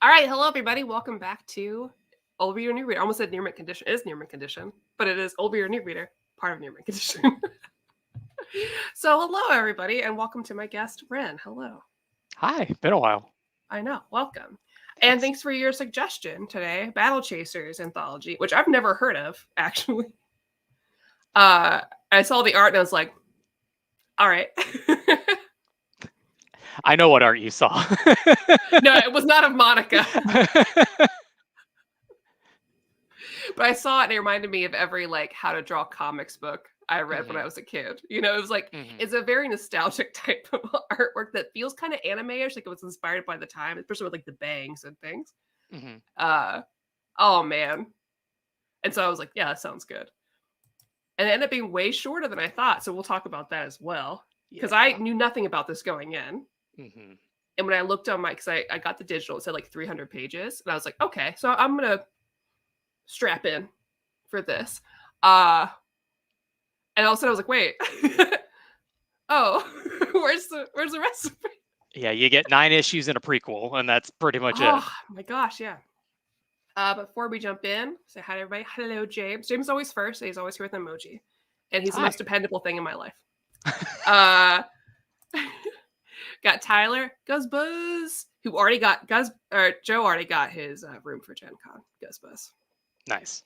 All right, hello everybody. Welcome back to Old Reader, New Reader. I almost said Near Mint Condition. It is Near Mint Condition, but it is Old Reader, New Reader, part of Near Mint Condition. So, hello everybody, and welcome to my guest Ren. Hello. Hi, been a while. I know. Welcome, and Thanks. thanks for your suggestion today, Battle Chasers Anthology, which I've never heard of actually. Uh, I saw the art and I was like, all right. I know what art you saw. No, it was not of Monica. But I saw it and it reminded me of every like how to draw comics book I read when I was a kid. You know, it was like Mhm. it's a very nostalgic type of artwork that feels kind of anime-ish, like it was inspired by the time, especially with like the bangs and things. Mhm. Uh oh man. And so I was like, yeah, that sounds good. And it ended up being way shorter than I thought. So we'll talk about that as well. Because I Yeah. knew nothing about this going in. Mhm. And when I looked on my, because I got the digital, it said like 300 pages. And I was like, okay, so I'm going to strap in for this. And all of a sudden I was like, wait, oh, where's the rest of it? Yeah, you get 9 issues and a prequel, and that's pretty much it. Oh my gosh, yeah. But before we jump in, say hi to everybody. Hello, James. James is always first. He's always here with an emoji, and he's the Hi. most dependable thing in my life. Uh, got Tyler, Gus Buzz, who already got Joe already got his room for Gen Con. Gus Buzz. Nice.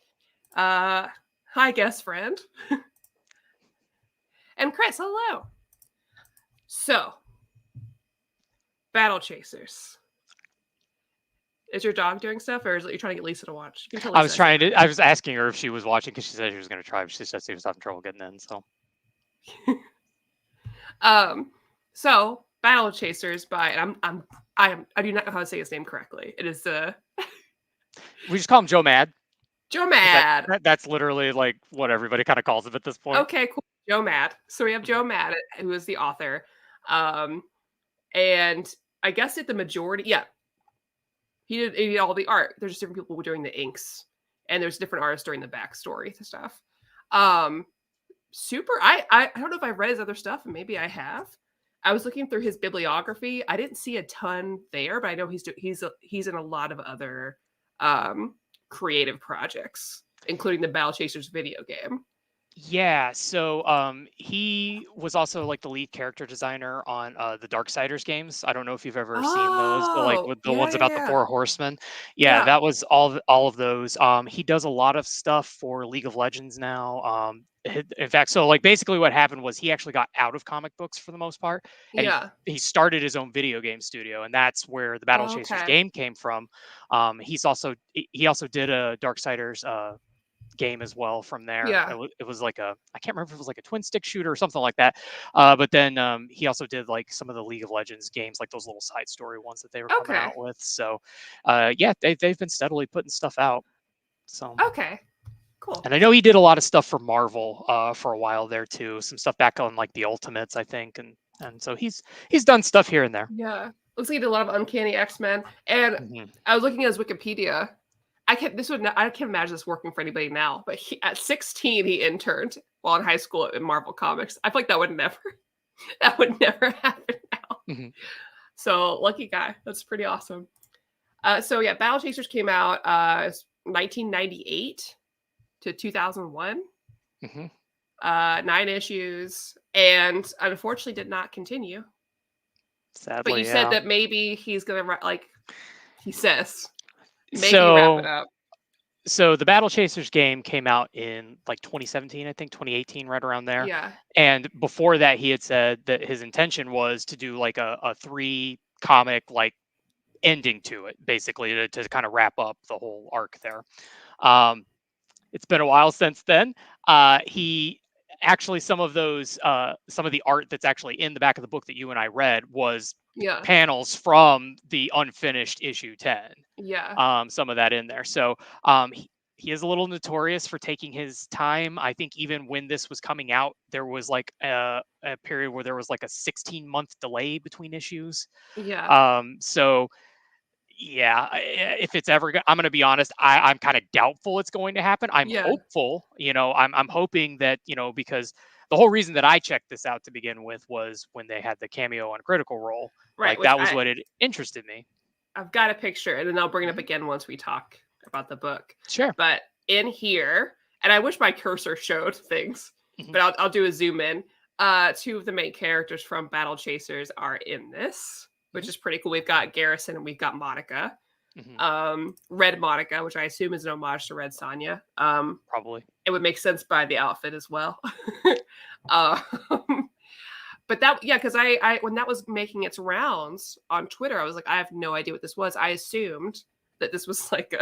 Hi, guest friend, and Chris. Hello. So, Battle Chasers. Is your dog doing stuff, or is it you trying to get Lisa to watch? You can tell I Lisa was I said trying to. I was asking her if she was watching because she said she was going to try, but she said she was having trouble getting in. So, hi. So Battle Chasers by and I do not know how to say his name correctly. It is we just call him Joe Mad. Joe 'Cause Mad. that's literally like what everybody kind of calls him at this point. Okay, cool. Joe Mad. So we have Mhm. Joe Mad, who is the author, um, and I guess it the majority. Yeah, he did all the art. There's just different people doing the inks, and there's different artists doing the backstory to stuff. Um, super. I don't know if I've read his other stuff, and maybe I have. I was looking through his bibliography. I didn't see a ton there, but I know he's in a lot of other um, creative projects, including the Battle Chasers video game. Yeah, so he was also like the lead character designer on the Darksiders games. I don't know if you've ever seen those, but like Oh, with the yeah, ones yeah, about the yeah, four horsemen. Yeah, yeah. that was all of those. He does a lot of stuff for League of Legends now. In fact, so like basically what happened was he actually got out of comic books for the most part, and Yeah. he started his own video game studio, and that's where the Battle Chasers Okay. game came from. He also did a Darksiders game as well from there. Yeah. It was like a I can't remember if it was like a twin stick shooter or something like that. But then he also did like some of the League of Legends games, like those little side story ones that they were coming Okay. out with. So yeah, they've been steadily putting stuff out. So Okay. Cool. and I know he did a lot of stuff for Marvel for a while there too. Some stuff back on like the Ultimates, I think, and so he's done stuff here and there. Yeah. Looks like he did a lot of Uncanny X-Men. And Hmm. I was looking at his Wikipedia. I can't imagine this working for anybody now, but at 16 he interned while in high school in Marvel Comics. I feel like that would never happen now. Hmm. So lucky guy. That's pretty awesome. So yeah, Battle Chasers came out 1998 to 2001. Hmm. 9 issues, and unfortunately did not continue. But you Sadly, said yeah. that maybe he's gonna like he says maybe wrap it So up. so the Battle Chasers game came out in like 2017, I think 2018, right around there. Yeah. And before that, he had said that his intention was to do like a 3 comic like ending to it, basically to kind of wrap up the whole arc there. Um, it's been a while since then. He actually some of the art that's actually in the back of the book that you and I read was Yeah. panels from the unfinished issue 10, Yeah. some of that in there. So um, he is a little notorious for taking his time. I think even when this was coming out, there was like a period where there was like a 16-month delay between issues. Yeah. So yeah, if it's ever, I'm going to be honest, I'm kind of doubtful it's going to happen. I'm Yeah. hopeful, I'm hoping that, because the whole reason that I checked this out to begin with was when they had the cameo on Critical Role. Right. Like Which that was what it interested me. I've got a picture, and then I'll bring it up again once we talk about the book. Sure. But in here, and I wish my cursor showed things, Mhm. but I'll do a zoom in. Two of the main characters from Battle Chasers are in this, which is pretty cool. We've got Garrison and we've got Monica. Red Monica, which I assume is an homage to Red Sonja. Probably. It would make sense by the outfit as well. um, but that, yeah, because I when that was making its rounds on Twitter, I was like, I have no idea what this was. I assumed that this was like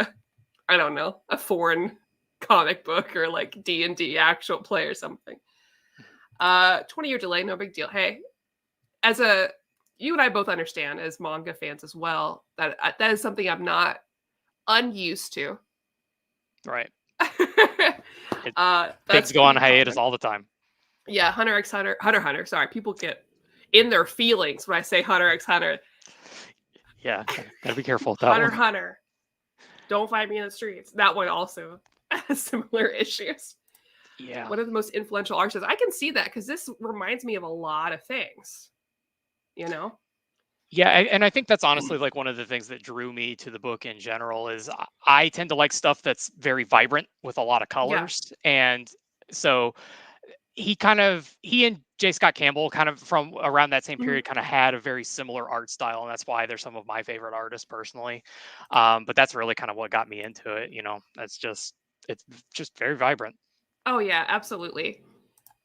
I don't know, a foreign comic book or like D&D actual play or something. 20-year delay, no big deal. Hey, you and I both understand as manga fans as well that that is something I'm not unused to. Right. That's Things go on pretty hiatus common. all the time. Yeah, Hunter x Hunter, Hunter. Sorry, people get in their feelings when I say Hunter x Hunter. Yeah, gotta be careful with that one. Hunter. Don't find me in the streets. That one also has similar issues. Yeah. One of the most influential artists. I can see that because this reminds me of a lot of things. You know? Yeah, and I think that's honestly like one of the things that drew me to the book in general is I tend to like stuff that's very vibrant with a lot of Yeah. colors. And so he and J. Scott Campbell kind of from around that same period kind of had a very similar art style, and that's why they're some of my favorite artists personally. But that's really kind of what got me into it. It's just very vibrant. Oh yeah, absolutely.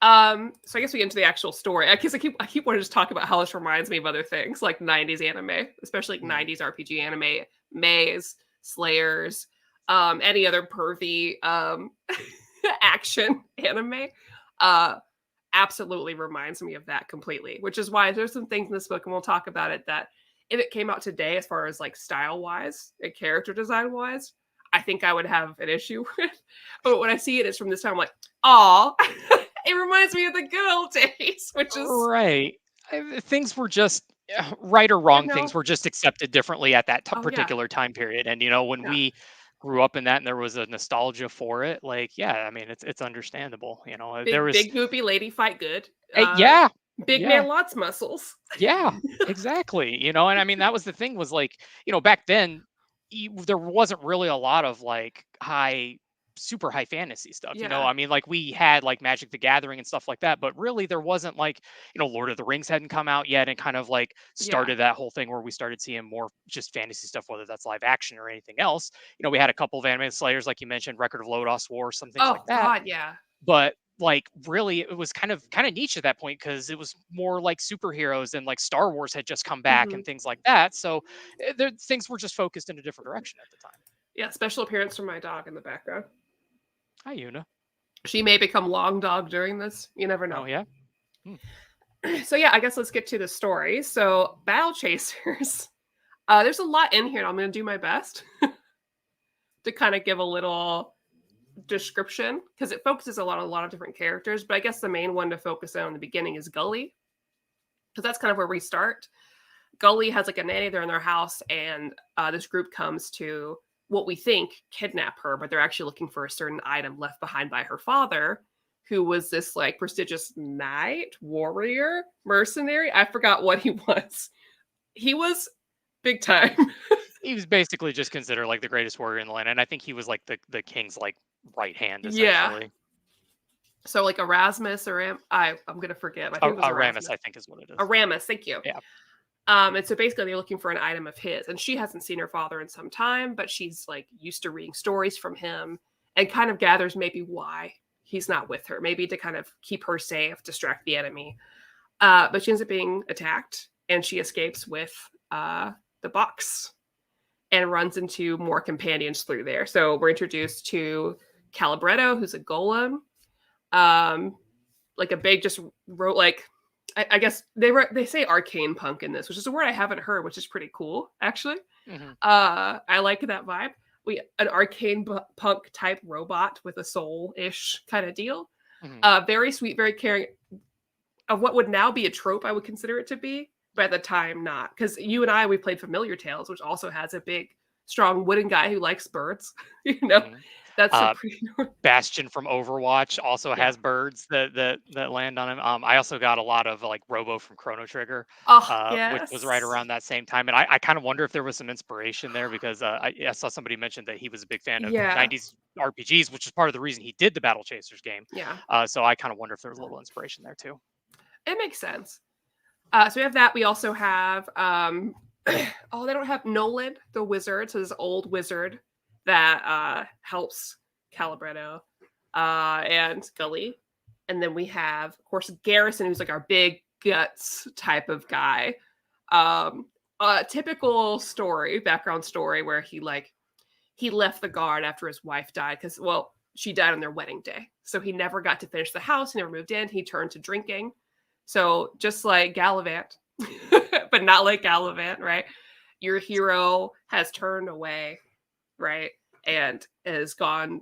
So I guess we get into the actual story. I guess I keep wanting to just talk about how this reminds me of other things like 90s anime, especially like 90s RPG anime, Maze, Slayers, any other pervy action anime. Absolutely reminds me of that completely, which is why there's some things in this book, and we'll talk about it, that if it came out today, as far as like style wise and character design wise, I think I would have an issue with. But when I see it, it's from this time, I'm like, aw, it reminds me of the good old days, which is Right. Things were just right or wrong. you know, Things were just accepted differently at that oh yeah, particular time period. And when yeah, we grew up in that, and there was a nostalgia for it, like, yeah, I mean, it's understandable. There was, big goopy lady fight good, yeah, big yeah, man lots muscles. yeah, exactly. And I mean, that was the thing was like, back then, there wasn't really a lot of like super high fantasy stuff. Yeah, I mean, like we had like Magic the Gathering and stuff like that, but really there wasn't like, Lord of the Rings hadn't come out yet and kind of like yeah, started that whole thing where we started seeing more just fantasy stuff, whether that's live action or anything else. We had a couple of anime slayers, like you mentioned, Record of Lodoss War, some things like oh that. god, yeah, But like really it was kind of niche at that point because it was more like superheroes, and like Star Wars had just come back and things like that. So things were just focused in a different direction at the time. yeah. Special appearance from my dog in the background. Hi, Una. She may become long dog during this. You never know. Oh yeah. So yeah, I guess let's get to the story. So Battle Chasers. There's a lot in here, and I'm going to do my best to kind of give a little description because it focuses a lot of different characters. But I guess the main one to focus on in the beginning is Gully, because that's kind of where we start. Gully has like a nanny there in their house, and this group comes to what we think kidnap her, but they're actually looking for a certain item left behind by her father, who was this like prestigious knight, warrior, mercenary. I forgot what he was. He was big time. He was basically just considered like the greatest warrior in the land, and I think he was like the king's like right hand Yeah. essentially. So like Erasmus or I'm gonna forget. I think it was Aramis, I think is what it is. Aramis, thank you. Yeah. And so basically they're looking for an item of his, and she hasn't seen her father in some time, but she's like used to reading stories from him and kind of gathers maybe why he's not with her, maybe to kind of keep her safe, distract the enemy. But she ends up being attacked, and she escapes with the box and runs into more companions through there. So we're introduced to Calibretto, who's a golem, like a big just wrote like I guess they say arcane punk in this, which is a word I haven't heard, which is pretty cool actually. I like that vibe. An arcane punk type robot with a soul-ish kind of deal. Very sweet, very caring. Of what would now be a trope, I would consider it to be, but at the time not. Because we played Familiar Tales, which also has a big, strong wooden guy who likes birds. That's a pretty. Bastion from Overwatch also Yeah. has birds that land on him. I also got a lot of like Robo from Chrono Trigger, Oh which was right yes. around that same time. And I kind of wonder if there was some inspiration there because I saw somebody mention that he was a big fan of Yeah. 90s RPGs, which is part of the reason he did the Battle Chasers game. Yeah. So I kind of wonder if there was a little inspiration there too. It makes sense. So we have that. We also have oh, they don't have Nolan, the wizard, so this old wizard that helps Calibretto and Gully. And then we have, of course, Garrison, who's like our big guts type of guy. A typical story, background story, where he left the guard after his wife died because, well, she died on their wedding day. So he never got to finish the house. He never moved in. He turned to drinking. So just like Gallivant, but not like Gallivant, right? Your hero has turned away, right, and has gone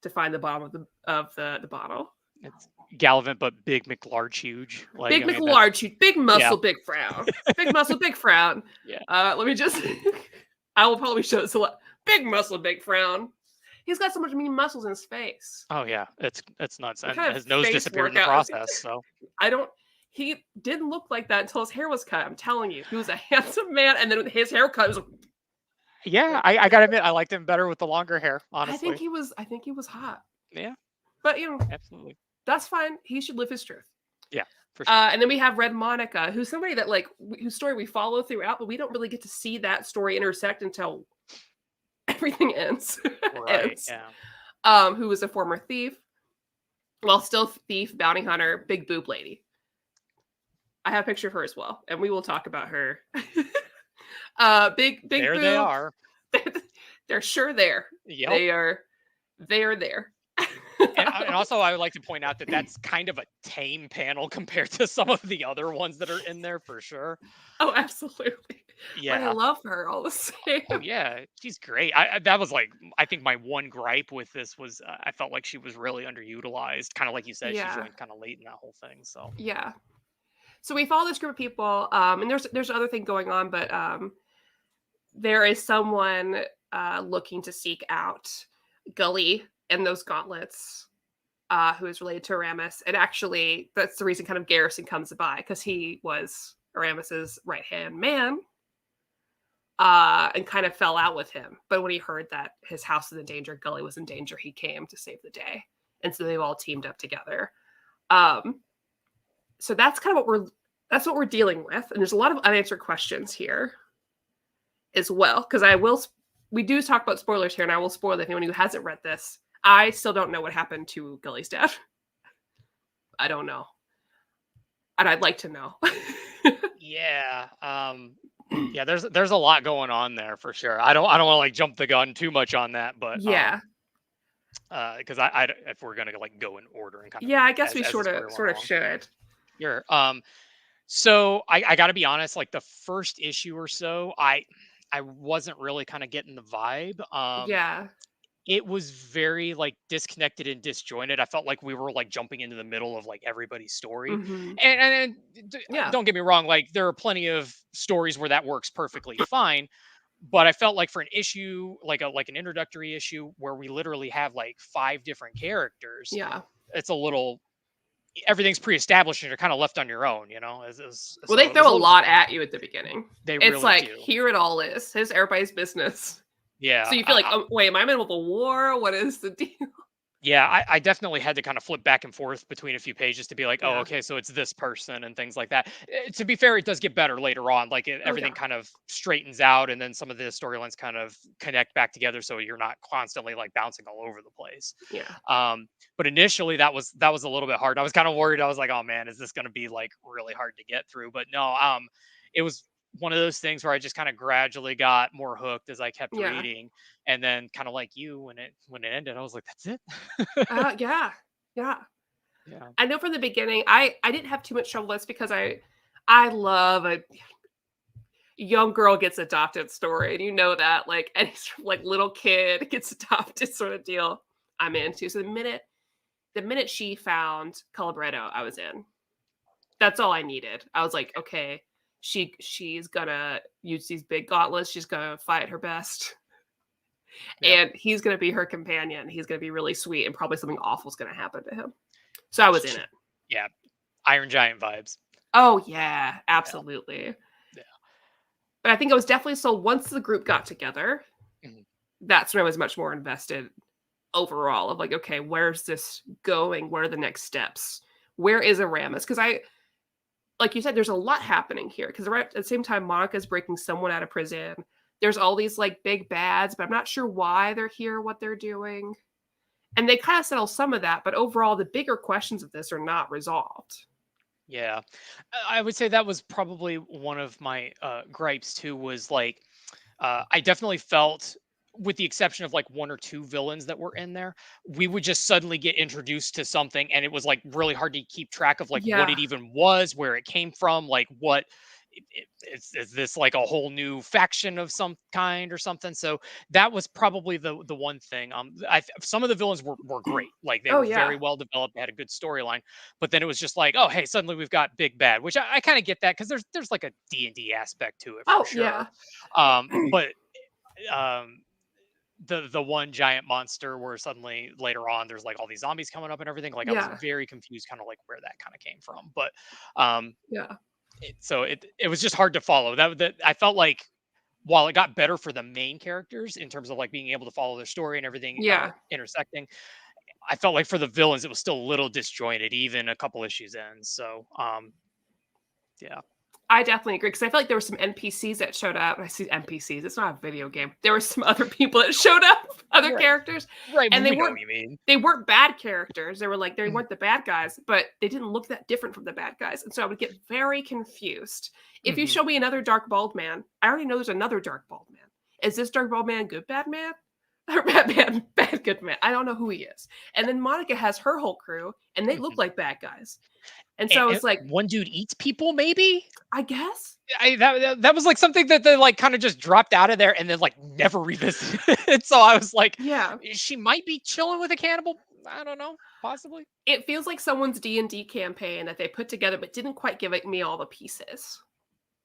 to find the bottom of the bottle. It's Gallivant, but big McLarge huge. Like Big I mean, McLarge, big yeah, muscle, big frown. Big muscle, big frown. yeah. Let me just. I will probably show this a lot. Big muscle, big frown. He's got so much mean muscles in his face. Oh yeah, it's nuts, What and kind of his nose face disappeared in the workout is he process. So I don't. He didn't look like that until his hair was cut. I'm telling you, he was a handsome man, and then his haircut was. yeah, I gotta admit, I liked him better with the longer hair. I think Honestly, he was. I think he was hot, yeah, but absolutely, that's fine. He should live his truth. yeah, for sure. And then we have Red Monica, who's somebody that whose story we follow throughout, but we don't really get to see that story intersect until everything ends. Right, ends. yeah. Who was a former thief, well, still thief, bounty hunter, big boob lady. I have a picture of her as well, and we will talk about her. Big There boob. they are. They're sure there. Yep. They are there. And also, I would like to point out that that's kind of a tame panel compared to some of the other ones that are in there for sure. Oh, absolutely. Yeah. But I love her all the same. Oh yeah, she's great. That was like I think my one gripe with this was I felt like she was really underutilized. Kind of like you said, she Yeah. joined kind of late in that whole thing. So Yeah. So we follow this group of people, and there's other thing going on, but there is someone looking to seek out Gully and those gauntlets, who is related to Aramis. And actually, that's the reason kind of Garrison comes by, because he was Aramis's right-hand man, and kind of fell out with him. But when he heard that his house was in danger, Gully was in danger, he came to save the day. And so they've all teamed up together. So that's kind of what we're dealing with. And there's a lot of unanswered questions here as well. Because we do talk about spoilers here, and I will spoil it if anyone who hasn't read this. I still don't know what happened to Gully's dad. I don't know. And I'd like to know. yeah, yeah. There's a lot going on there for sure. I don't want to like jump the gun too much on that, but yeah. Because I if we're gonna like go in order and kind of I guess we as sort the of story went along. should. Sure. So I got to be honest, like the first issue or so, I wasn't really kind of getting the vibe. Yeah. It was very like disconnected and disjointed. I felt like we were like jumping into the middle of like everybody's story. Mm-hmm. And Yeah. don't get me wrong, like there are plenty of stories where that works perfectly fine. But I felt like for an issue, like an introductory issue where we literally have like 5 different characters, Yeah. it's a little everything's pre-established and you're kind of left on your own, you know. Well, they throw a lot at you at the beginning. They It's really like, do. here it all is. Here's everybody's business. Yeah. So you feel like, oh, wait, am I in the middle of a war? What is the deal? Yeah, I definitely had to kind of flip back and forth between a few pages to be like, oh, Yeah. okay, so it's this person and things like that. To be fair, it does get better later on. Like everything yeah. kind of straightens out, and then some of the storylines kind of connect back together, so you're not constantly like bouncing all over the place. Yeah. But initially, that was a little bit hard. I was kind of worried. I was like, oh man, is this going to be like really hard to get through? But no, it was one of those things where I just kind of gradually got more hooked as I kept Yeah. reading, and then kind of like you, when it ended, I was like, that's it. Yeah. Yeah. I know from the beginning, I didn't have too much trouble with this because I love a young girl gets adopted story, and you know that, like, any sort of like little kid gets adopted sort of deal, I'm into. So the minute she found Calibretto, I was in. That's all I needed. I was like, okay, she's gonna use these big gauntlets. She's gonna fight her best. Yep. And he's going to be her companion. He's going to be really sweet, and probably something awful is going to happen to him. So I was in it. Yeah. Iron Giant vibes. Oh yeah, Yeah. absolutely. Yeah. But I think it was definitely so once the group got together, Mhm. that's when I was much more invested overall of like, okay, where's this going? What are the next steps? Where is Aramis? Because like you said, there's a lot happening here. Because right at the same time, Monica's breaking someone out of prison. There's all these like big bads, but I'm not sure why they're here, what they're doing. And they kind of settle some of that, but overall, the bigger questions of this are not resolved. Yeah. I would say that was probably one of my gripes too, was like, I definitely felt, with the exception of like one or two villains that were in there, we would just suddenly get introduced to something, and it was like really hard to keep track of like what Yeah. it even was, where it came from, like what. Is this like a whole new faction of some kind or something? So that was probably the one thing. Some of the villains were great, like they Oh were yeah. very well developed, they had a good storyline, but then it was just like, oh hey, suddenly we've got big bad, which I kind of get that, because there's like a D&D aspect to it for Oh sure. yeah. But um the one giant monster where suddenly later on there's like all these zombies coming up and everything, like I was Yeah. very confused kind of like where that kind of came from. But um Yeah. it was just hard to follow. That I felt like, while it got better for the main characters in terms of like being able to follow their story and everything Yeah. intersecting, I felt like for the villains it was still a little disjointed even a couple issues in. So yeah. I definitely agree because I feel like there were some NPCs that showed up. I see NPCs. It's not a video game. There were some other people that showed up, other Right. characters, Right. and We know what you mean. they weren't bad characters. They were like they Mhm. weren't the bad guys, but they didn't look that different from the bad guys, and so I would get very confused. If you Mhm. show me another dark bald man, I already know there's another dark bald man. Is this dark bald man good bad man? Or bad man, bad good man. I don't know who he is. And then Monica has her whole crew, and they look Mhm. like bad guys. And so And it's like, one dude eats people, maybe. I guess. That was like something that they like kind of just dropped out of there and then like never revisited. So I was like, Yeah. she might be chilling with a cannibal. I don't know, possibly. It feels like someone's D&D campaign that they put together but didn't quite give it me all the pieces.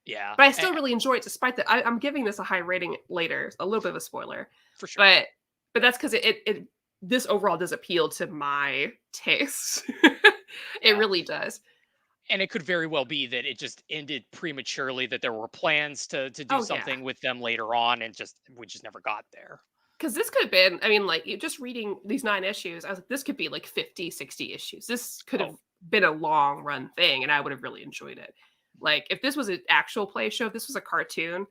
Yeah, But I still really enjoy it despite that. I'm giving this a high rating later, a little bit of a spoiler. for sure. But that's because it this overall does appeal to my taste. It Yeah, really does. and it could very well be that it just ended prematurely. That there were plans to do Oh yeah. something with them later on, and just we just never got there. Because this could have been, I mean, like, just reading these 9 issues, I was like, this could be like 50, 60 issues. This could have Oh, been a long run thing, and I would have really enjoyed it. Like, if this was an actual play show, if this was a cartoon,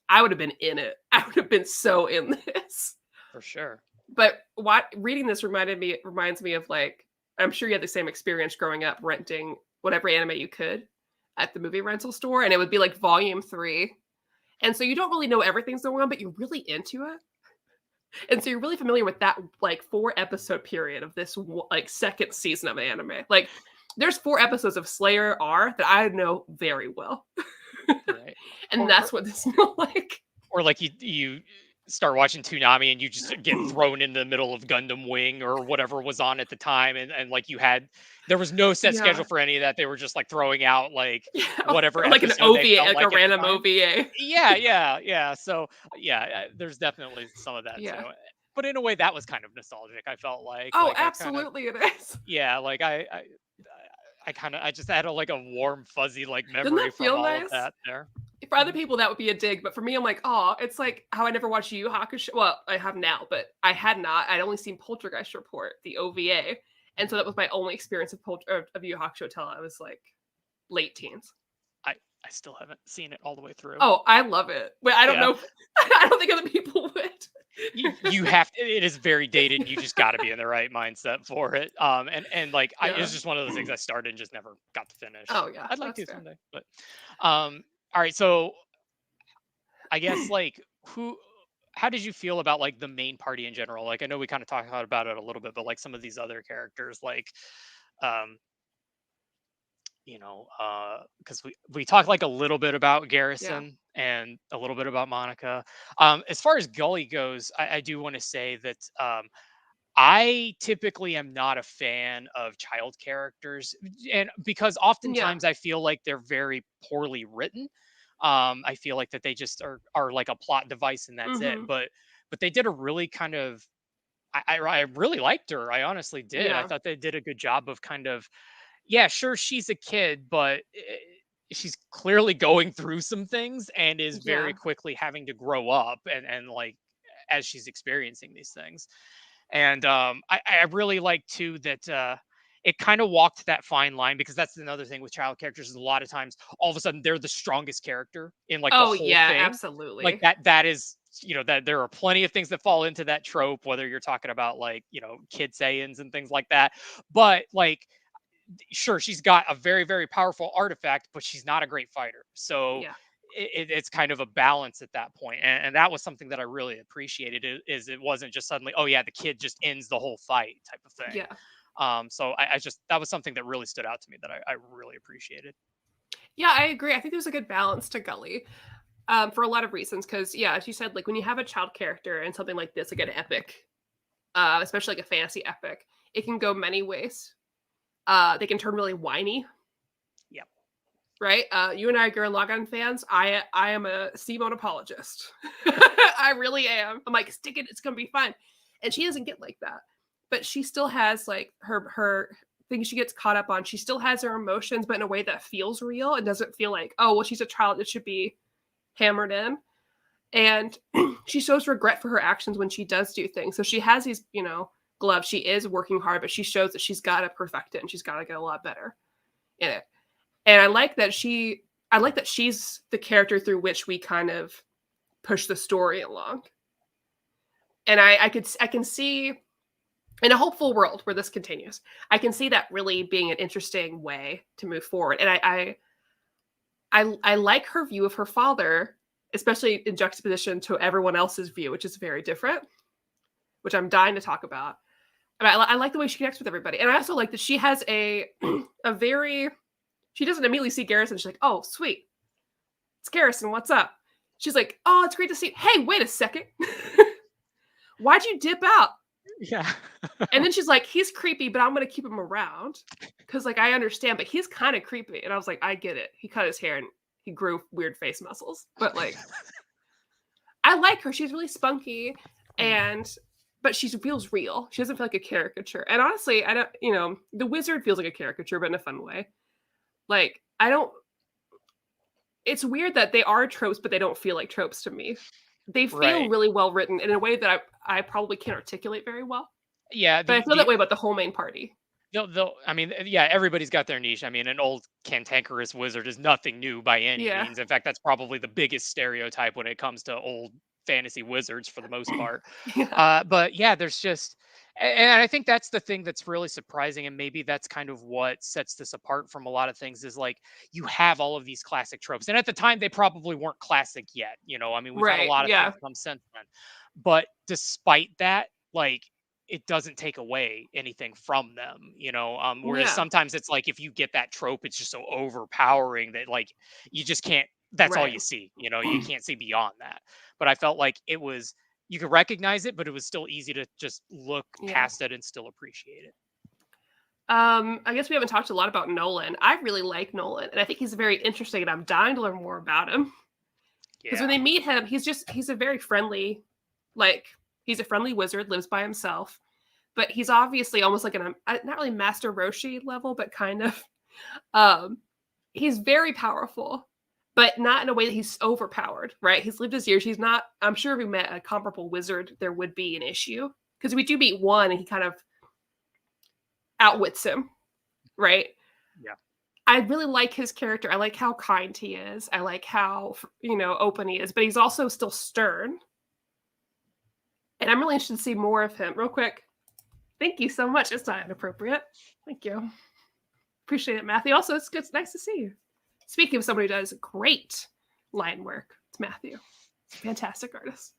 I would have been in it. I would have been so in this. for sure. But what reading this reminds me of like, I'm sure you had the same experience growing up renting whatever anime you could at the movie rental store, and it would be like volume 3. And so you don't really know everything's going on, but you're really into it. And so you're really familiar with that like 4 episode period of this like second season of anime. Like there's 4 episodes of Slayer R that I know very well. Right. And Or, that's what this felt like. or like you start watching Toonami and you just get thrown in the middle of Gundam Wing or whatever was on at the time, and like there was no set schedule Yeah. for any of that. They were just like throwing out like Yeah. whatever Or like an episode they OVA, felt like a like at the random time. OVA. Yeah. So yeah, there's definitely some of that Yeah. too. But in a way that was kind of nostalgic. I felt Oh, like I kind of, absolutely it is. yeah, like I kind of, I just had a like a warm fuzzy like Doesn't memory that from feel all of nice? that there. For other Mhm. people, that would be a dig, but for me, I'm like, oh, it's like how I never watched Yu Yu Hakusho. Well, I have now, but I had not. I'd only seen Poltergeist Report, the OVA, and so Mhm. that was my only experience of Yu Yu Hakusho till I was like late teens. I I still haven't seen it all the way through. Oh, I love it. But I don't Yeah. know. I don't think other people would. You have to, it is very dated, and you just got to be in the right mindset for it. And like it Yeah. was just one of those things I started and just never got to finish. Oh yeah, I'd like that's to fair. someday, but all right. So I guess like who, how did you feel about like the main party in general? Like I know we kind of talked about it a little bit, but like some of these other characters, like um because we talked like a little bit about Yeah. Garrison and a little bit about Monica. As far as Gully goes, I do want to say that I typically am not a fan of child characters, and because Yeah. oftentimes I feel like they're very poorly written. I feel like that they just are like a plot device and that's it. Mm-hmm. But they did a really kind of I really liked her. I honestly did. I Yeah. thought they did a good job of kind of, yeah, sure, she's a kid, but she's clearly going through some things and is very Yeah. quickly having to grow up and like as she's experiencing these things. And I really like too that it kind of walked that fine line, because that's another thing with child characters is a lot of times all of a sudden they're the strongest character in like the Oh whole yeah, thing. Like absolutely. that is, that there are plenty of things that fall into that trope, whether you're talking about like, kid Saiyans and things like that. But like, sure, she's got a very, very powerful artifact, but she's not a great fighter. So Yeah. it's kind of a balance at that point. And that was something that I really appreciated, is it wasn't just suddenly, oh yeah, the kid just ends the whole fight type of thing. Yeah. So I just, that was something that really stood out to me that I really appreciated. Yeah, I agree. I think there's a good balance to Gully, for a lot of reasons. Because yeah, as you said, like when you have a child character and something like this, like an epic, especially like a fantasy epic, it can go many ways. They can turn really whiny, Yep. right? You and I are Gurren Lagann fans. I am a Simone apologist. I really am. I'm like, stick it, it's gonna be fine. And she doesn't get like that. But she still has like her things she gets caught up on. She still has her emotions, but in a way that feels real and doesn't feel like, oh, well, she's a child, it should be hammered in. And she shows regret for her actions when she does do things. So she has these, gloves. She is working hard, but she shows that she's got to perfect it and she's got to get a lot better in it. And I like that she's the character through which we kind of push the story along. And I can see in a hopeful world where this continues, I can see that really being an interesting way to move forward. And I like her view of her father, especially in juxtaposition to everyone else's view, which is very different, which I'm dying to talk about. And I like the way she connects with everybody. And I also like that she has a she doesn't immediately see Garrison. She's like, oh, sweet. It's Garrison. What's up? She's like, oh, it's great to see you. Hey, wait a second. Why'd you dip out? Yeah. And then she's like, he's creepy, but I'm going to keep him around. Because, like, I understand, but he's kind of creepy. And I was like, I get it. He cut his hair and he grew weird face muscles. But, like, I like her. She's really spunky. But she feels real. She doesn't feel like a caricature. And honestly, I don't, the wizard feels like a caricature, but in a fun way. Like, it's weird that they are tropes, but they don't feel like tropes to me. They feel Right. really well written in a way that I probably can't articulate very well. Yeah. But I feel that way about the whole main party. I mean, yeah, everybody's got their niche. I mean, an old cantankerous wizard is nothing new by any Yeah. means. In fact, that's probably the biggest stereotype when it comes to old fantasy wizards for the most part. Yeah. But yeah, there's just, and I think that's the thing that's really surprising, and maybe that's kind of what sets this apart from a lot of things, is like you have all of these classic tropes, and at the time they probably weren't classic yet. I mean, we've had a Right. lot of things Yeah. come since then, but despite that, like it doesn't take away anything from them, whereas Yeah. sometimes it's like if you get that trope, it's just so overpowering that like you just can't, that's all Right. you see, you can't see beyond that. But I felt like it was, you could recognize it, but it was still easy to just look Yeah. past it and still appreciate it. I guess we haven't talked a lot about Nolan. I really like Nolan, and I think he's very interesting, and I'm dying to learn more about him. Because when Yeah. they meet him, he's a very friendly, like he's a friendly wizard, lives by himself, but he's obviously almost like not really Master Roshi level, but kind of. Um, he's very powerful, but not in a way that he's overpowered, right? He's lived his years. He's not. I'm sure if we met a comparable wizard, there would be an issue because we do meet one, and he kind of outwits him, right? Yeah. I really like his character. I like how kind he is. I like how, open he is, but he's also still stern. And I'm really interested to see more of him. Real quick. Thank you so much. It's not inappropriate. Thank you. Appreciate it, Matthew. Also, it's nice to see you. Speaking of somebody who does great line work, it's Matthew. Fantastic artist.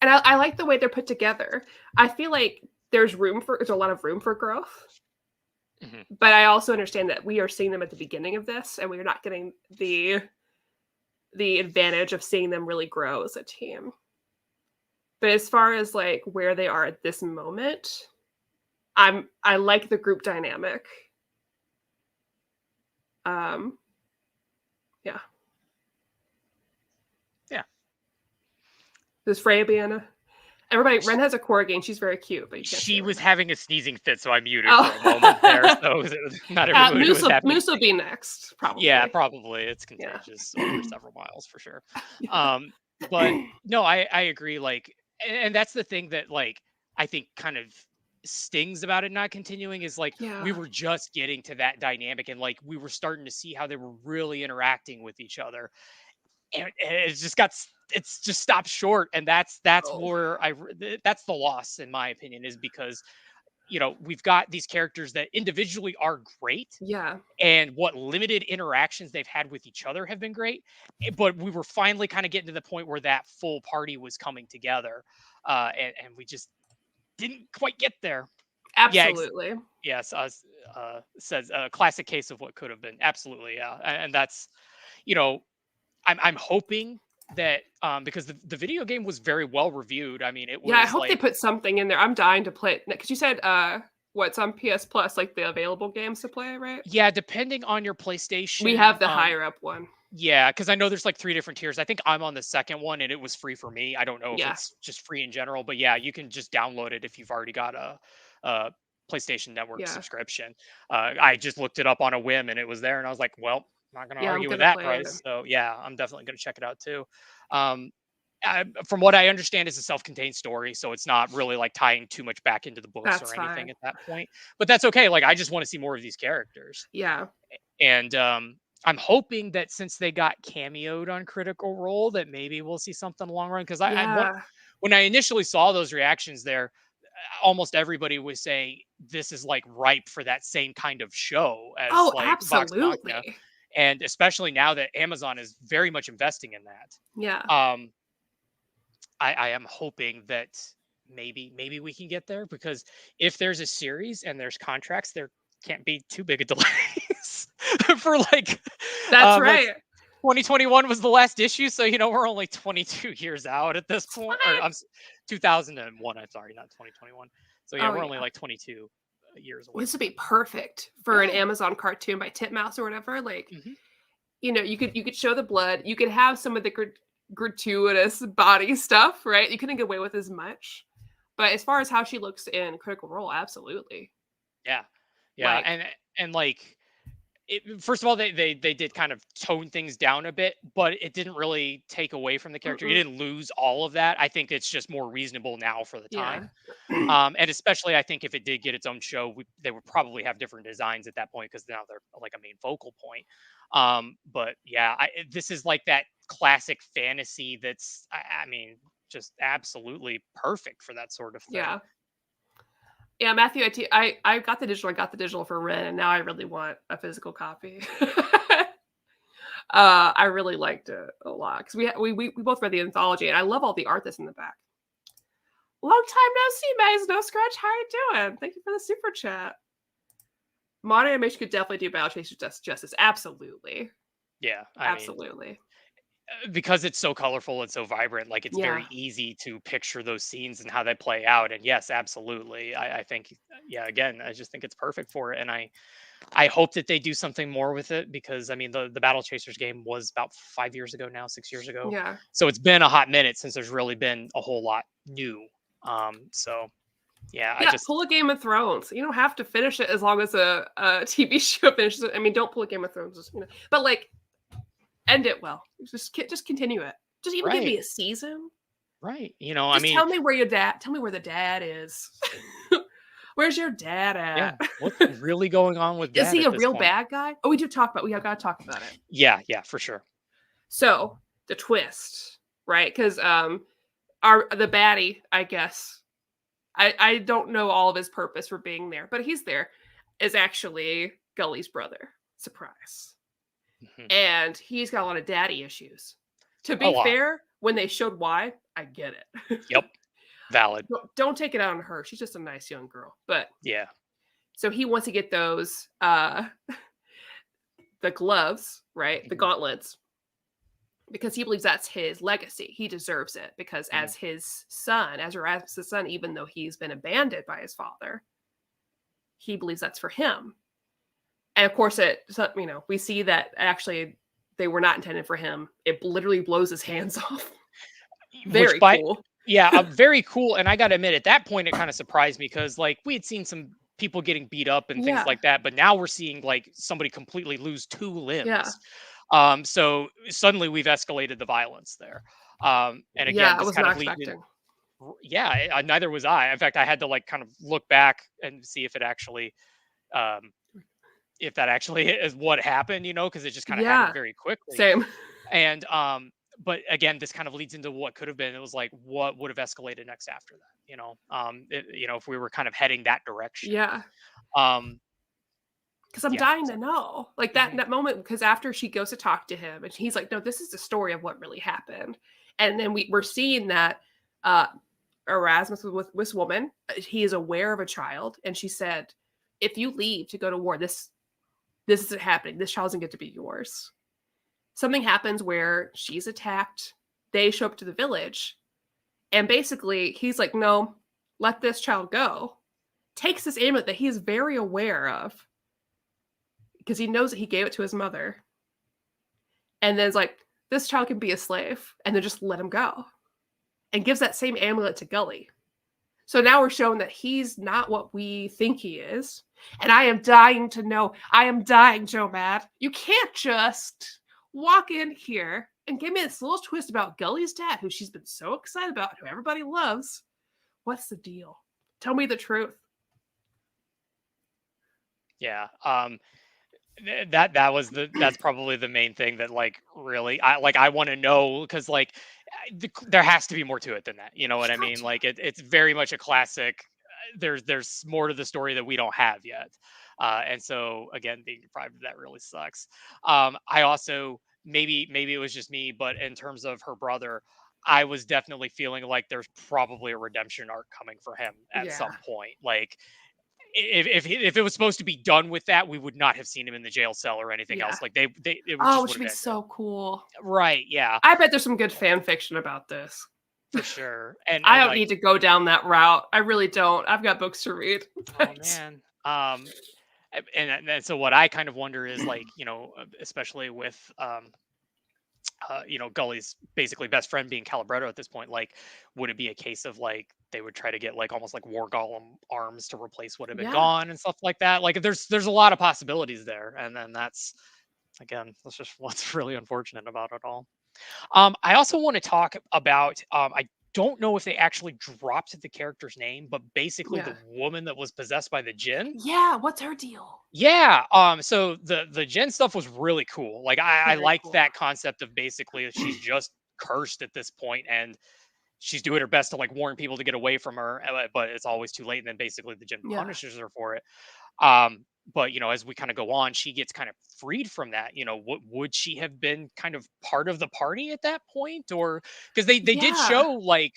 And I like the way they're put together. I feel like there's a lot of room for growth. Hmm. But I also understand that we are seeing them at the beginning of this, and we're not getting the advantage of seeing them really grow as a team. But as far as like where they are at this moment, I like the group dynamic. Um, yeah. Yeah. Does Freya Biana? Everybody, Ren has a corgi and she's very cute, but you can't see She her right was now. having a sneezing fit, so I muted for a moment there. Oh. So not everybody Moose was will, having. Moose will be next, Yeah, probably. probably it's Yeah. contagious over several miles for sure. But no, I agree. Like, and that's the thing that like I think kind of stings about it not continuing is like we Yeah. were just getting to that dynamic and like we were starting to see how they were really interacting with each other, and it's just it's just stopped short, and that's Oh. where that's the loss in my opinion is because we've got these characters that individually are great Yeah. and what limited interactions they've had with each other have been great. But we were finally kind of getting to the point where that full party was coming together, and we just didn't quite get there. Yeah, Absolutely. yes, says a classic case of what could have been. Absolutely, yeah, and that's you know I'm hoping that because the video game was very well reviewed. I mean, it Yeah, I was hope they like put something in there. I'm dying to play it because you said what's on PS Plus, like the available games to play, right? yeah, depending on your We PlayStation. have the higher up one. Yeah, because I know there's like 3 different tiers. I think I'm on the second one and it was free for me. I don't know if Yeah. it's just free in general, but yeah, you can just download it if you've already got a PlayStation Network Yeah. subscription. I just looked it up on a whim and it was there, and I was like, well, not going to Yeah, I'm argue with gonna that play it. price. So yeah, I'm definitely going to check it out too. Um, from what I understand, it's a self-contained story, so it's not really like tying too much back into the books That's or anything fine. at that point. But that's okay. Like, I just want to see more of these characters. Yeah. And I'm hoping that since they got cameoed on Critical Role, that maybe we'll see something long run. Because I want Yeah. when I initially saw those reactions there, almost everybody was saying this is like ripe for that same kind of show as Oh, like Vox Machina, absolutely. and especially now that Amazon is very much investing in Yeah. that. I am hoping that maybe we can get there because if there's a series and there's contracts, there can't be too big a delays for That's like right. 2021 was the last issue, so we're only 22 years out at this It's point, or fine. 2001. I'm sorry, not 2021. So yeah, Oh we're only yeah. like 22 years away This would from be it. perfect for an Yeah. Amazon cartoon by Titmouse or whatever. Like, Hmm. you could show the blood. You could have some of the gratuitous body stuff, right? You couldn't get away with as much. But as far as how she looks in Critical Role, absolutely. Yeah, yeah, Like, and like first of all, they did kind of tone things down a bit, but it didn't really take away from the character. You mm-mm. didn't lose all of that. I think it's just more reasonable now for the Yeah. time. And especially, I think if it did get its own show, they would probably have different designs at that point because now they're like a main focal point. But yeah, this is like that classic fantasy that's, I mean, just absolutely perfect for that sort of thing. Yeah. Yeah, Matthew, I got the digital. I got the digital for Ren, and now I really want a physical copy. I really liked it a lot because we both read the anthology, and I love all the art that's in the back. Long time no see, Maze. No scratch. How you doing? Thank you for the super chat. Modern animation could definitely do Battle Chasers justice. Absolutely, Yeah, I mean, absolutely. because it's so colorful and so vibrant, like it's Yeah, very easy to picture those scenes and how they play out. And yes, absolutely, I think, yeah, again, I just think it's perfect for it, and I hope that they do something more with it because I mean the Battle Chasers game was about 5 years ago now, 6 years ago, yeah, so it's been a hot minute since there's really been a whole lot new. So yeah, I yeah. just Pull a Game of Thrones. You don't have to finish it as long as a TV show finishes it. I mean, don't pull a Game of Thrones, but like end it well. Just continue it. Just even give right, me a season. right. I Just mean, tell me where your dad. Tell me where the dad is. Where's your dad yeah, at? what's really going on with Is Dad he at a this real point? bad guy? Oh, we do talk about. We have got to talk about it. Yeah, for sure. So the twist, right? Because the baddie, I guess. I don't know all of his purpose for being there, but he's there. Is actually Gully's brother. Surprise. Mhm. And he's got a lot of daddy issues. To A be lot. fair, when they showed why, I get it. Yep, valid. Don't take it out on her. She's just a nice young girl. But Yeah. so he wants to get those the gloves, right? The Mhm, gauntlets, because he believes that's his legacy. He deserves it because mhm. as his son, as Erasmus' son, even though he's been abandoned by his father, he believes that's for him. And of course, we see that actually they were not intended for him. It literally blows his hands off. Which Very by cool. yeah, very cool. And I gotta admit, at that point, it kind of surprised me because like we had seen some people getting beat up and things Yeah. like that, but now we're seeing like somebody completely lose 2 limbs. Yeah. So suddenly we've escalated the violence there. And Yeah. again, I this was kind not of leads in. expecting. Yeah, neither was I. In fact, I had to like kind of look back and see if it actually, um, if that actually is what happened, because it just kind of happened Yeah. very quickly. Same. And but again, this kind of leads into what could have been. It was like what would have escalated next after that, if we were kind of heading that direction. Yeah. Um, Because I'm yeah. dying to know. Like Mhm. that moment, because after she goes to talk to him and he's like, no, this is the story of what really happened. And then we're seeing that uh Erasmus with this woman, he is aware of a child, and she said, if you leave to go to war, this isn't happening. This child doesn't get to be yours. Something happens where she's attacked. They show up to the village, and basically he's like, no, let this child go. Takes this amulet that he is very aware of because he knows that he gave it to his mother. And then it's like, this child can be a slave, and then just let him go. And gives that same amulet to Gully. So now we're showing that he's not what we think he is. And I am dying to know. I am dying, Joe Mad. You can't just walk in here and give me this little twist about Gully's dad, who she's been so excited about, who everybody loves. What's the deal? Tell me the truth. Yeah. That's probably the main thing that like really I want to know because like there has to be more to it than that. You know what I mean? Like it's very much a classic. There's more to the story that we don't have yet, and so again, being deprived of that really sucks. I also maybe it was just me, but in terms of her brother, I was definitely feeling like there's probably a redemption arc coming for him at Yeah. some point. Like if it was supposed to be done with that, we would not have seen him in the jail cell or anything Yeah. else. Like they it would Oh, just it would should have be ended. so cool. Right, yeah, I bet there's some good fan fiction about this. for sure. And I and don't like, need to go down that route. I really don't. I've got books to read. oh man. And so what I kind of wonder is like, especially with Gully's basically best friend being Calibretto at this point, like, would it be a case of like they would try to get like almost like War Golem arms to replace what had been Yeah. gone and stuff like that? Like there's a lot of possibilities there. And then that's just what's really unfortunate about it all. I also want to talk about. I don't know if they actually dropped the character's name, but basically the Yeah. woman that was possessed by the Jinn. Yeah. What's her deal? Yeah. So the Jinn stuff was really cool. Like I Very liked cool. that concept of basically she's just cursed at this point and she's doing her best to like warn people to get away from her, but it's always too late. And then basically the Jinn Yeah. punishes her for it. But as we kind of go on, she gets kind of freed from that. What would she have been kind of part of the party at that point? Or because they did Yeah. show like,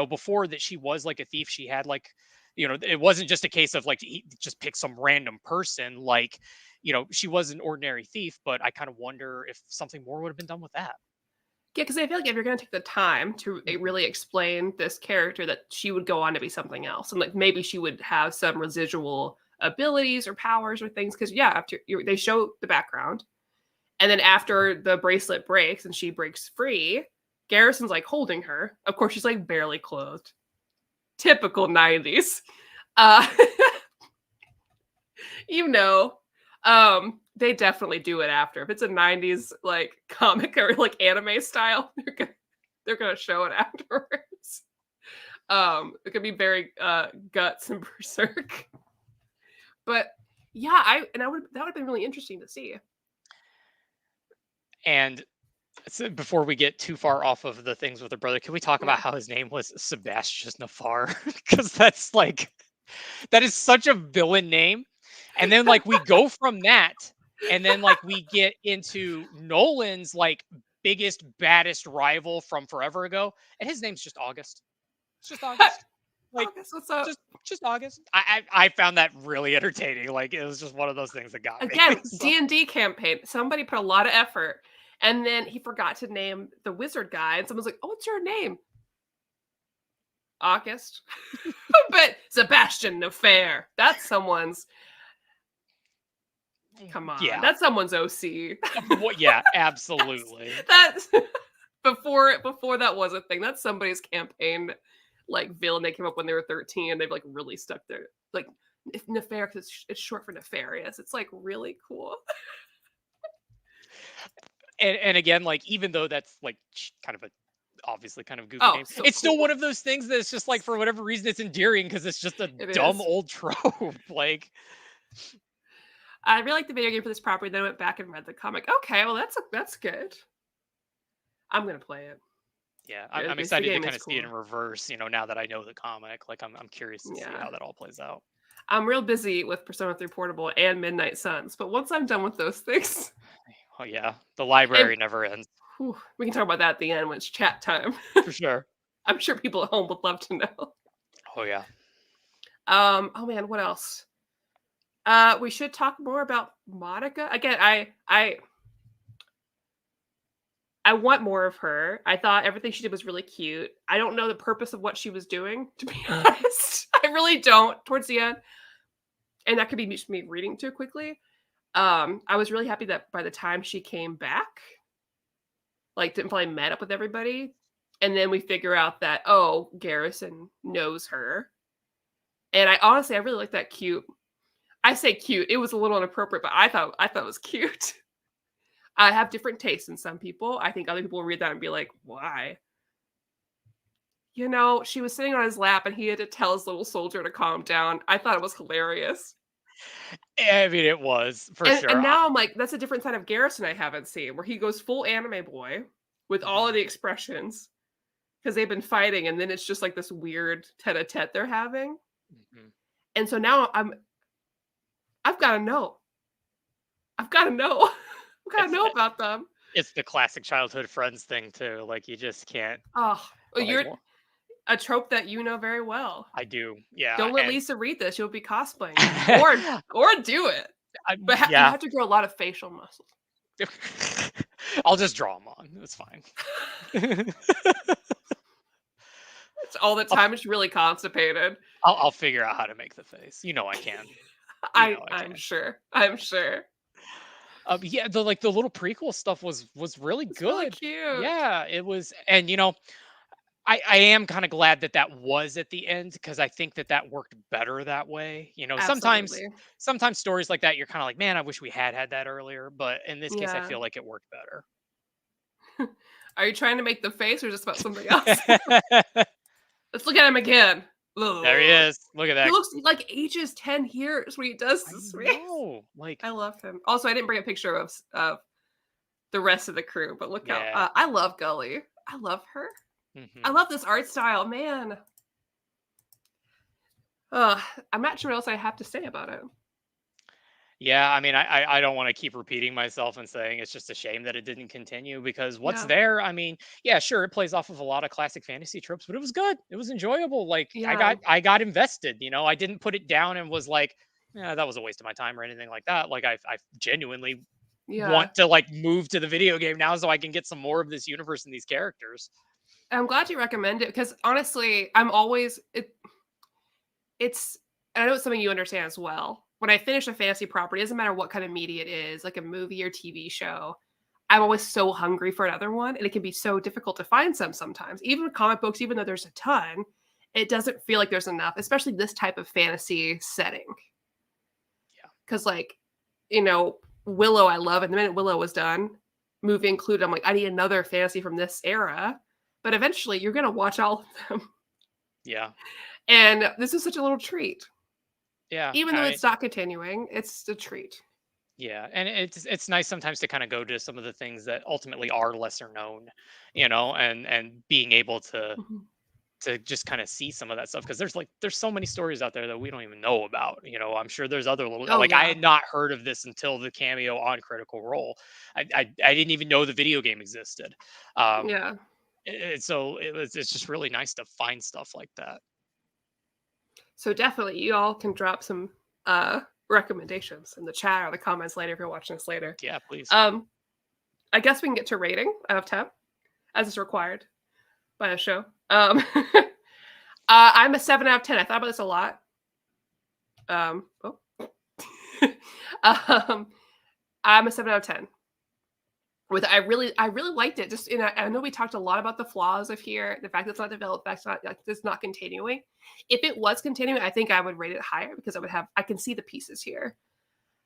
before that she was like a thief. She had like, it wasn't just a case of like he just pick some random person. Like, she was an ordinary thief, but I kind of wonder if something more would have been done with that. Yeah, because I feel like if you're going to take the time to Mhm. really explain this character, that she would go on to be something else, and like maybe she would have some residual abilities or powers or things. Because yeah, after they show the background, and then after the bracelet breaks and she breaks free, Garrison's like holding her. Of course, she's like barely clothed. Typical '90s. Uh, you know, they definitely do it after. If it's a '90s like comic or like anime style, they're gonna show it afterwards. It could be very guts and berserk. But yeah, I would that would have been really interesting to see. And so before we get too far off of the things with her brother, can we talk about Yeah. how his name was Sebastian Nafar? Because that is such a villain name. And then like we go from that, and then like we get into Nolan's like biggest, baddest rival from forever ago, and his name's just August. It's just August. Like August, what's up? just August. I found that really entertaining. Like it was just one of those things that got me. Again, So, D&D campaign. Somebody put a lot of effort, and then he forgot to name the wizard guy, and someone's like, "Oh, what's your name?" August. But Sebastian Nefair. That's someone's. Come on, Yeah. that's someone's OC. Yeah, absolutely. That's before that was a thing. That's somebody's campaign like villain they came up when they were 13 and they've like really stuck their like if nefarious it's short for nefarious. It's like really cool. And again, like even though that's like kind of a obviously kind of goofy Oh, name, so it's still cool. one of those things that's just like for whatever reason it's endearing because it's just a It dumb is. old trope. Like I really liked the video game for this property, then I went back and read the comic. Okay, well that's good. I'm gonna play it. yeah, Yeah, I'm this the excited to game kind is of see it cool. in reverse. Now that I know the comic, like I'm curious to see Yeah. how that all plays out. I'm real busy with Persona 3 Portable and Midnight Suns, but once I'm done with those things, Oh yeah, the and library never ends whew, we can talk about that at the end when it's chat time. for sure. I'm sure people at home would love to know. Oh yeah. Oh man, what else? We should talk more about Monica. Again, I want more of her. I thought everything she did was really cute. I don't know the purpose of what she was doing, to be honest. I really don't towards the end. And that could be just me reading too quickly. I was really happy that by the time she came back, like didn't probably met up with everybody. And then we figure out that, oh, Garrison knows her. And I really like that cute. I say cute. It was a little inappropriate, but I thought it was cute. I have different tastes than some people. I think other people will read that and be like, why? She was sitting on his lap and he had to tell his little soldier to calm down. I thought it was hilarious. I mean, it was for And sure. now I'm like, that's a different side of Garrison I haven't seen, where he goes full anime boy with all of the expressions because they've been fighting, and then it's just like this weird tete-a-tete they're having. Mhm. And so now I've got to know. I've got to know. I've got to It's know about them. it's the classic childhood friends thing too. Like you just can't. Oh, Like, you're a trope that you know very well. I do, yeah, Don't let and Lisa read this; you'll be cosplaying, or do it. But you yeah, have to grow a lot of facial muscles. I'll just draw them on. It's fine. It's all the time. It's really constipated. I'll figure out how to make the face. I can. I'm sure. I'm sure. Yeah, the little prequel stuff was really It's really good. cute. Yeah, it was, and I am kind of glad that was at the end because I think that worked better that way. Sometimes Absolutely. sometimes stories like that you're kind of like, man, I wish we had that earlier. But in this case, I Yeah. feel like it worked better. Are you trying to make the face or just about something else? Let's look at him again. There he Ugh. is. Look at that. He looks like ages 10 years when he does I this face. know. Like, I love him. Also, I didn't bring a picture of the rest of the crew, but look how yeah. I love Gully. I love her. I Mhm. love this art style, man. I'm not sure what else I have to say about it. Yeah, I mean, I don't want to keep repeating myself and saying it's just a shame that it didn't continue because what's Yeah. there? I mean, yeah, sure, it plays off of a lot of classic fantasy tropes, but it was good. It was enjoyable. Like Yeah. I got invested. I didn't put it down and was like, yeah, that was a waste of my time or anything like that. Like I genuinely Yeah. want to like move to the video game now so I can get some more of this universe and these characters. I'm glad you recommend it because honestly, I'm always it's and I know it's something you understand as well. When I finish a fantasy property, it doesn't matter what kind of media it is, like a movie or TV show, I'm always so hungry for another one. And it can be so difficult to find sometimes. Even with comic books, even though there's a ton, it doesn't feel like there's enough, especially this type of fantasy setting. Yeah. Because, like, Willow, I love. And the minute Willow was done, movie included, I'm like, I need another fantasy from this era. But eventually, you're going to watch all of them. Yeah. And this is such a little treat. Yeah. Even though it's not continuing, it's a treat. Yeah, and it's nice sometimes to kind of go to some of the things that ultimately are lesser known, and being able Mhm. to just kind of see some of that stuff because there's so many stories out there that we don't even know about. I'm sure there's other little Oh, like I yeah. had not heard of this until the cameo on Critical Role. I didn't even know the video game existed. Um, Yeah. so it's just really nice to find stuff like that. So definitely, you all can drop some recommendations in the chat or the comments later if you're watching this later. Yeah, please. I guess we can get to rating out of 10, as is required by the show. I'm a 7 out of 10. I thought about this a lot. Oh. um, I'm a 7 out of 10. With I really liked it. Just in I know we talked a lot about the flaws of here, the fact that it's not developed, that's not like it's not continuing. If it was continuing, I think I would rate it higher because I can see the pieces here.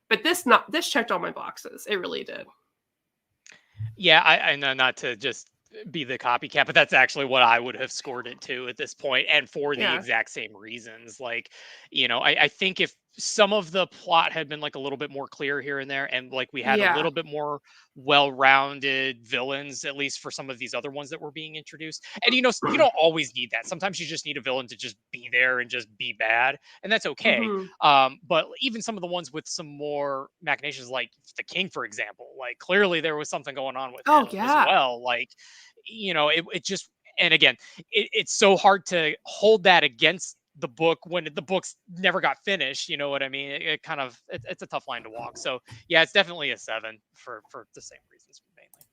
But this checked all my boxes. It really did. Yeah, I know, not to just be the copycat, but that's actually what I would have scored it to at this point, and for the Yeah. exact same reasons. Like, I think if some of the plot had been like a little bit more clear here and there, and like we had a Yeah. little bit more well-rounded villains, at least for some of these other ones that were being introduced. And you don't always need that. Sometimes you just need a villain to just be there and just be bad, and that's okay. Mhm. But even some of the ones with some more machinations, like the king, for example, like clearly there was something going on with Oh, him as yeah. well. Like, it just, and again, it's so hard to hold that against the book when the book's never got finished. You know what I mean? It kind of, it's a tough line to walk. So yeah, it's definitely a 7 for the same reasons mainly.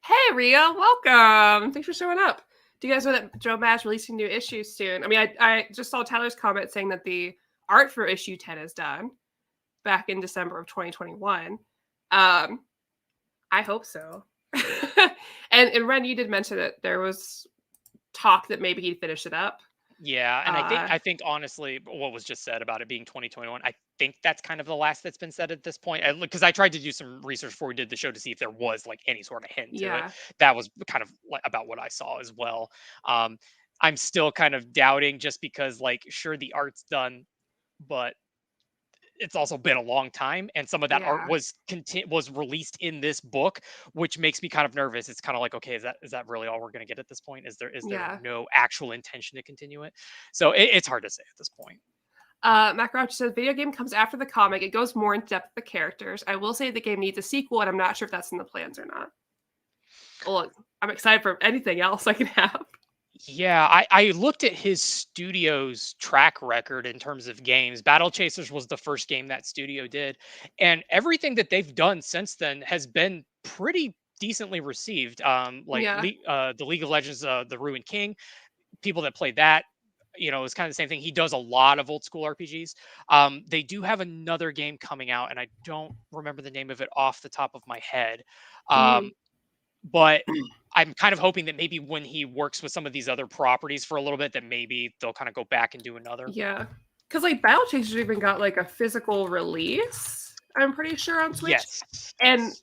Hey, Ria, welcome. Thanks for showing up. Do you guys know that Joe Mad's releasing new issues soon? I mean, I just saw Tyler's comment saying that the art for issue 10 is done back in December of 2021. I hope so. And Ren, you did mention that there was talk that maybe he'd finish it up. Yeah, and I think Uh, I think honestly, what was just said about it being 2021, I think that's kind of the last that's been said at this point. Because I tried to do some research before we did the show to see if there was like any sort of hint to it. yeah, That was kind of like about what I saw as well. Um, I'm still kind of doubting just because, like, sure, the art's done, but it's also been a long time, and some of that art yeah, was released in this book, which makes me kind of nervous. It's kind of like, okay, is that really all we're going to get at this point? Is there yeah. no actual intention to continue it? So it's hard to say at this point. Mac Rauch says video game comes after the comic. It goes more in depth with the characters. I will say the game needs a sequel, and I'm not sure if that's in the plans or not. Well, I'm excited for anything else I can have. Yeah, I looked at his studio's track record in terms of games. Battle Chasers was the first game that studio did, and everything that they've done since then has been pretty decently received. Like Yeah. the League of Legends, the Ruined King, people that played that, it's kind of the same thing. He does a lot of old school RPGs. They do have another game coming out, and I don't remember the name of it off the top of my head. Mhm. Um, but I'm kind of hoping that maybe when he works with some of these other properties for a little bit, that maybe they'll kind of go back and do another. Yeah. Because like Battle Chasers even got like a physical release, I'm pretty sure on Switch. Yes. And Yes.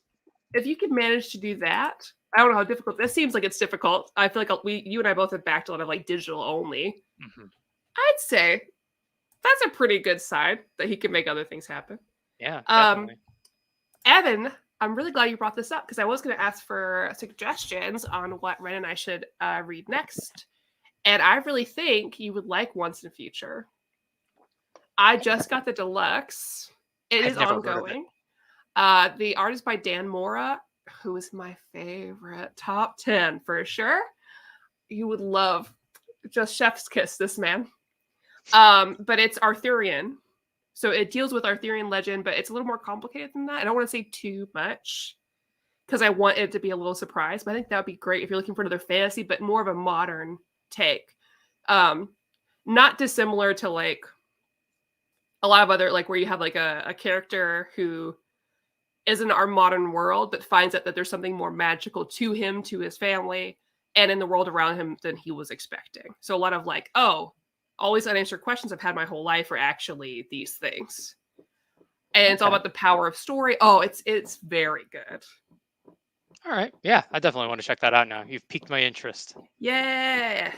if you can manage to do that, I don't know how difficult this seems like it's difficult. I feel like you and I both have backed a lot of like digital only. Mhm. I'd say that's a pretty good sign that he can make other things happen. Yeah, Um, definitely. Evan, I'm really glad you brought this up because I was going to ask for suggestions on what Ren and I should read next. And I really think you would like Once in the Future. I just got the deluxe. It I've is never heard of it. ongoing. The art is by Dan Mora, who is my favorite. Top 10 for sure. You would love just chef's kiss this man. But it's Arthurian. So it deals with Arthurian legend, but it's a little more complicated than that. I don't want to say too much because I want it to be a little surprise. But I think that would be great if you're looking for another fantasy, but more of a modern take. Um, Not dissimilar to like a lot of other like where you have like a character who is in our modern world, but finds out that there's something more magical to him, to his family, and in the world around him than he was expecting. So a lot of like, oh, all these unanswered questions I've had my whole life are actually these things. And it's all Okay. about the power of story. Oh, it's very good. All right. Yeah, I definitely want to check that out now. You've piqued my interest. Yeah.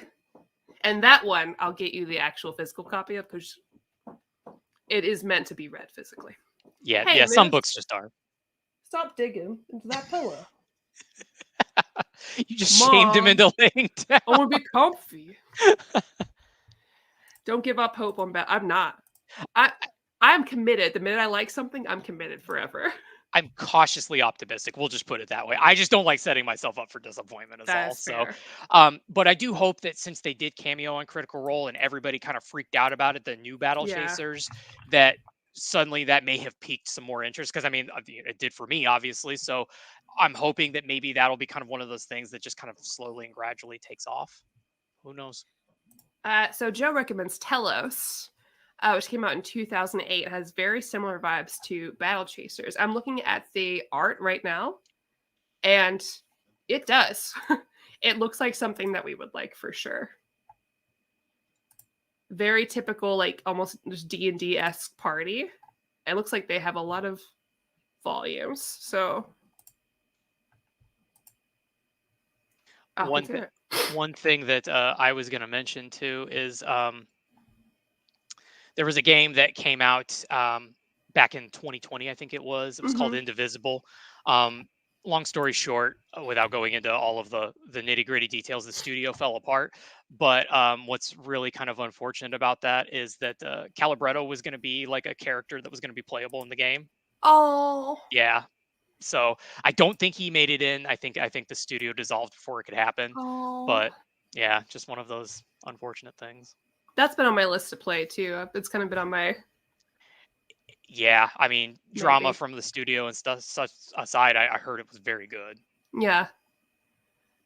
And that one I'll get you the actual physical copy of because it is meant to be read physically. Yeah, Hey, yeah. Some Moose, books just are. stop digging into that pillow. You just shamed him Mom, into laying down. I want to be comfy. Don't give up hope on I'm not. I I am committed. The minute I like something, I'm committed forever. I'm cautiously optimistic. We'll just put it that way. I just don't like setting myself up for disappointment, is That all. is So, fair. but I do hope that since they did cameo on Critical Role and everybody kind of freaked out about it, the new Battle Yeah. Chasers, that suddenly that may have piqued some more interest. Because I mean, it did for me, obviously. So, I'm hoping that maybe that'll be kind of one of those things that just kind of slowly and gradually takes off. Who knows? So Joe recommends Telos. which came out in 2008. It has very similar vibes to Battle Chasers. I'm looking at the art right now, and it does. It looks like something that we would like for sure. Very typical, like almost just D&D-esque party. It looks like they have a lot of volumes, so I'll One consider it. one thing that I was going to mention too is there was a game that came out back in 2020, I think it was. It was called Mhm. Indivisible. Um, Long story short, without going into all of the nitty gritty details, the studio fell apart. But what's really kind of unfortunate about that is that Calibretto was going to be like a character that was going to be playable in the game. Oh. Yeah. So I don't think he made it in. I think the studio dissolved before it could happen. Oh. But yeah, just one of those unfortunate things. That's been on my list to play too. It's kind of been on my Yeah, I mean, drama maybe. from the studio and stuff such aside, I heard it was very good. Yeah.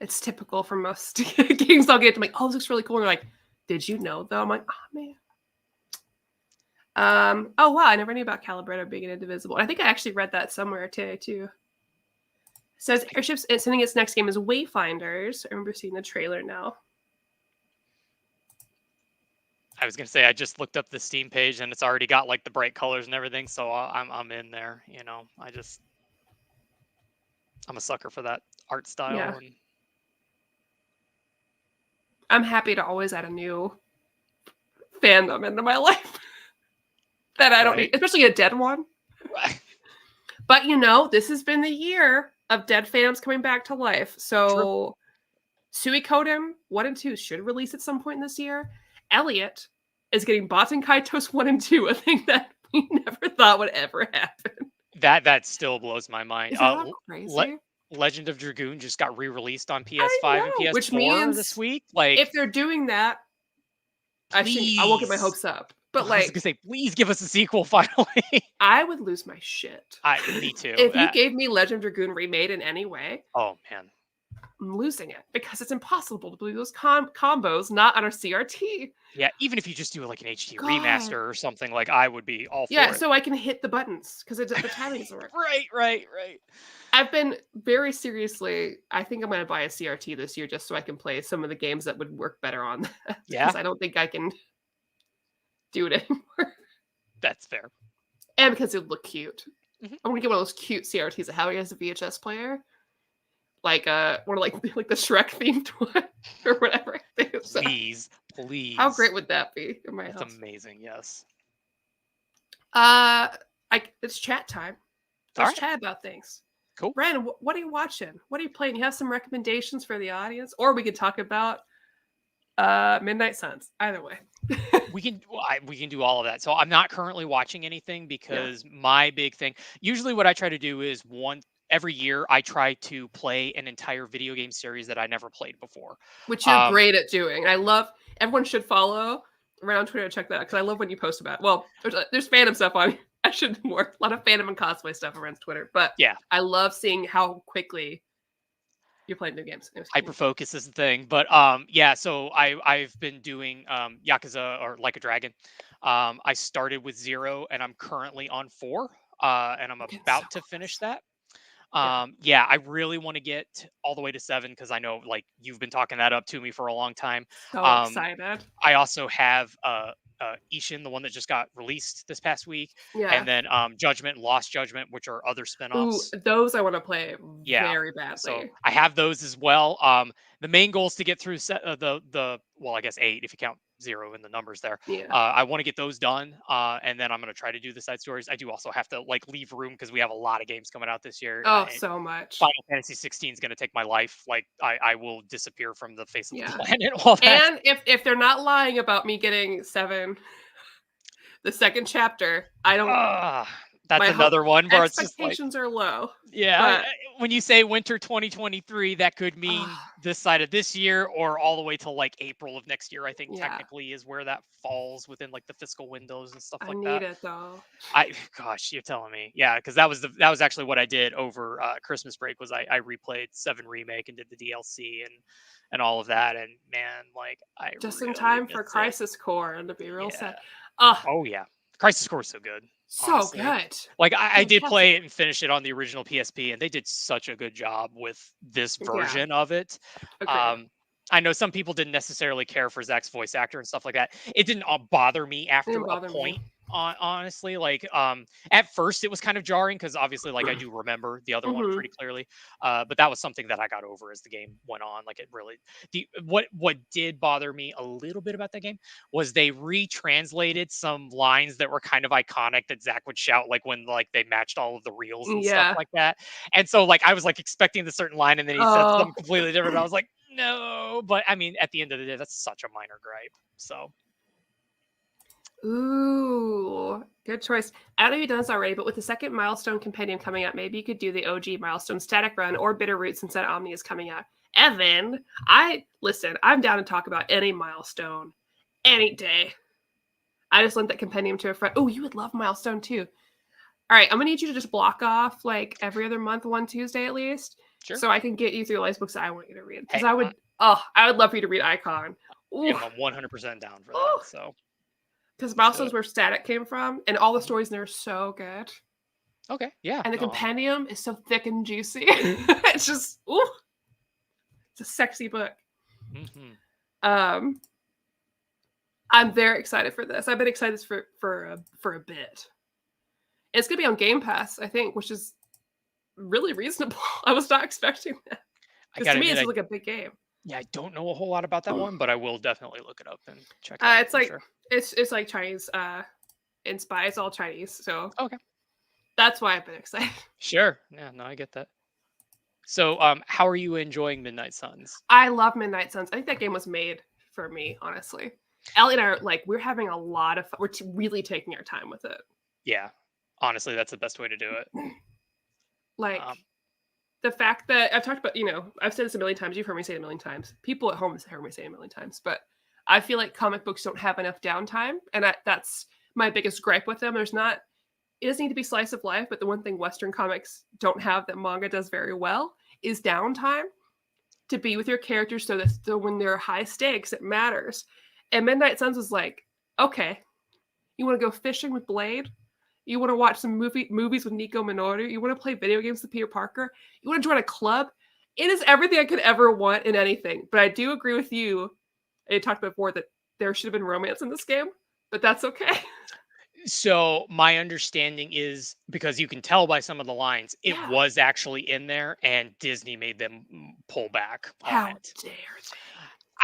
It's typical for most games I'll get to, like, oh, this looks really cool. And they're like, did you know though? I'm like, oh man. Oh wow, I never knew about Calibretto being an Indivisible. I think I actually read that somewhere today too. It says Airships and sending its next game is Wayfinders. I remember seeing the trailer now. I was gonna say I just looked up the Steam page and it's already got like the bright colors and everything, so I'm in there. I'm a sucker for that art Yeah. style and I'm happy to always add a new fandom into my life that I don't need, right. especially a dead one. Right. But you know, this has been the year of dead fandoms coming back to life. True. So Suikoden 1 and 2 should release at some point this year. Elliot is getting Baten Kaitos 1 and 2, a thing that we never thought would ever happen. That still blows my mind. Is that not crazy? Legend of Dragoon just got re-released on I PS5 and know, which PS4 this means week. Like, if they're doing that, I won't get my please. hopes up. But I was gonna like, say, please give us a sequel finally. I would lose my shit. Me too. If you gave me Legend of Dragoon remade in any way, Oh man. I'm losing it because it's impossible to believe those combos not on our CRT. Yeah, even if you just do like an HD God. remaster or something, like I would be all Yeah, for it. so I can hit the buttons because the timing doesn't work. Right. I've been very seriously, I think I'm going to buy a CRT this year just so I can play some of the games that would work better on that Yeah, because I don't think I can do it anymore. that's fair. And because it would look cute. Mhm. I want to get one of those cute CRTs that has a VHS player. Like one of like the Shrek themed one or whatever. So, Please, how please. great would that be in my That's house? amazing. Yes. Uh, it's chat time. All Let's right. chat about things. Cool. Brandon, what are you watching? What are you playing? You have some recommendations for the audience, or we could talk about Midnight Suns. Either way. We can do all of that. So I'm not currently watching anything Yeah, because my big thing. Usually, what I try to do is every year I try to play an entire video game series that I never played before. which you're Um, great at doing. I love. Everyone should follow around Twitter. Check that out because I love when you post about. Well, there's fandom stuff on. I should do more. A lot of fandom and cosplay stuff around Twitter, but yeah, I love seeing how quickly you play new games. hyper focus is the thing. But yeah. So I've been doing Yakuza or Like a Dragon. I started with 0 and I'm currently on 4. And I'm It's so about to finish close. that. Yeah, Yeah, I really want to get all the way to 7 because I know like you've been talking that up to me for a long time. so Um, excited. I also have Ishin, the one that just got released this past week, Yeah. and then Judgment and Lost Judgment, which are other Ooh, spin-offs. those I want to play Yeah. very So badly. I have those as well. The main goal is to get through the well, I guess 8 if you count 0 in the numbers there. Yeah. I want to get those done, and then I'm gonna try to do the side stories. I do also have to like leave room because we have a lot of games coming out this year. Oh, so much. Final Fantasy 16 is gonna take my life. Like I will disappear from the face of the Yeah. planet while that's And if they're not lying about me getting 7, the second chapter, I don't Ah, that's my another one where it's just like, expectations are low. yeah, But when you say winter 2023, that could mean uh, this side of this year or all the way till like April of next year. I think yeah, technically is where that falls within like the fiscal windows and stuff I like need that. it though. Gosh, you're telling me, yeah, because that was actually what I did over Christmas break was I replayed 7 remake and did the DLC and all of that, and man, like I Just in really time for miss it. Crisis Core and to be real Yeah, sad. Oh, Oh yeah, Crisis Core is so good. so Honestly, good. like I did Fantastic. play it and finish it on the original PSP, and they did such a good job with this Yeah, version of it. agreed. Um, I know some people didn't necessarily care for Zach's voice actor and stuff like that. It didn't bother me It after didn't a bother me. point. Honestly, like at first it was kind of jarring because obviously, like I do remember the other one Hmm. pretty clearly, but that was something that I got over as the game went on. Like it really, what did bother me a little bit about that game was they retranslated some lines that were kind of iconic that Zach would shout like when like they matched all of the reels and stuff Yeah. like that. And so like I was like expecting the certain line and then he said Oh. something completely different. I was like, no, but I mean at the end of the day, that's such a minor gripe. So Ooh, good choice. I don't know if you've done this already, but with the second milestone compendium coming out, maybe you could do the OG milestone static run or bitter root since that Omni is coming out. Evan, I'm down to talk about any milestone any day. I just lent that compendium to a friend. Oh, you would love milestone too. All right, I'm gonna need you to just block off like every other month, one Tuesday at least, sure. so I can get you through the list books I want you to read. Because Hey, I would love for you to read Icon. Ooh, I'm 100% down for that. ooh. So Because let's do Milestone's it. where Static came from, and all the Mhm. stories in there are so good. Okay. Yeah. And the No. compendium is so thick and juicy. It's just, ooh, it's a sexy book. Hmm. Um, I'm very excited for this. I've been excited for a bit. It's gonna be on Game Pass, I think, which is really reasonable. I was not expecting that I because to gotta me, admit, this is like a big game. yeah, I don't know a whole lot about that one, but I will definitely look it up and check it out It's for like sure. it's like Chinese inspired. It's all Chinese, so Okay. that's why I've been excited. Sure. Yeah. No, I get that. So, how are you enjoying Midnight Suns? I love Midnight Suns. I think that game was made for me, honestly. Ellie and I are like, we're having a lot of fun. Really taking our time with it. Yeah. Honestly, that's the best way to do it. Like Um, the fact that I've talked about, I've said this a million times. You've heard me say it a million times. People at home have heard me say it a million times. But I feel like comic books don't have enough downtime, and that's my biggest gripe with them. It doesn't need to be slice of life, but the one thing Western comics don't have that manga does very well is downtime to be with your characters so when there are high stakes, it matters. And Midnight Suns was like, okay, you want to go fishing with Blade? You want to watch some movies with Nico Minoru? You want to play video games with Peter Parker? You want to join a club? It is everything I could ever want in anything. But I do agree with you. I talked before that there should have been romance in this game, but that's okay. so my understanding is because you can tell by some of the lines, it Yeah. was actually in there, and Disney made them pull back on How it. dare they?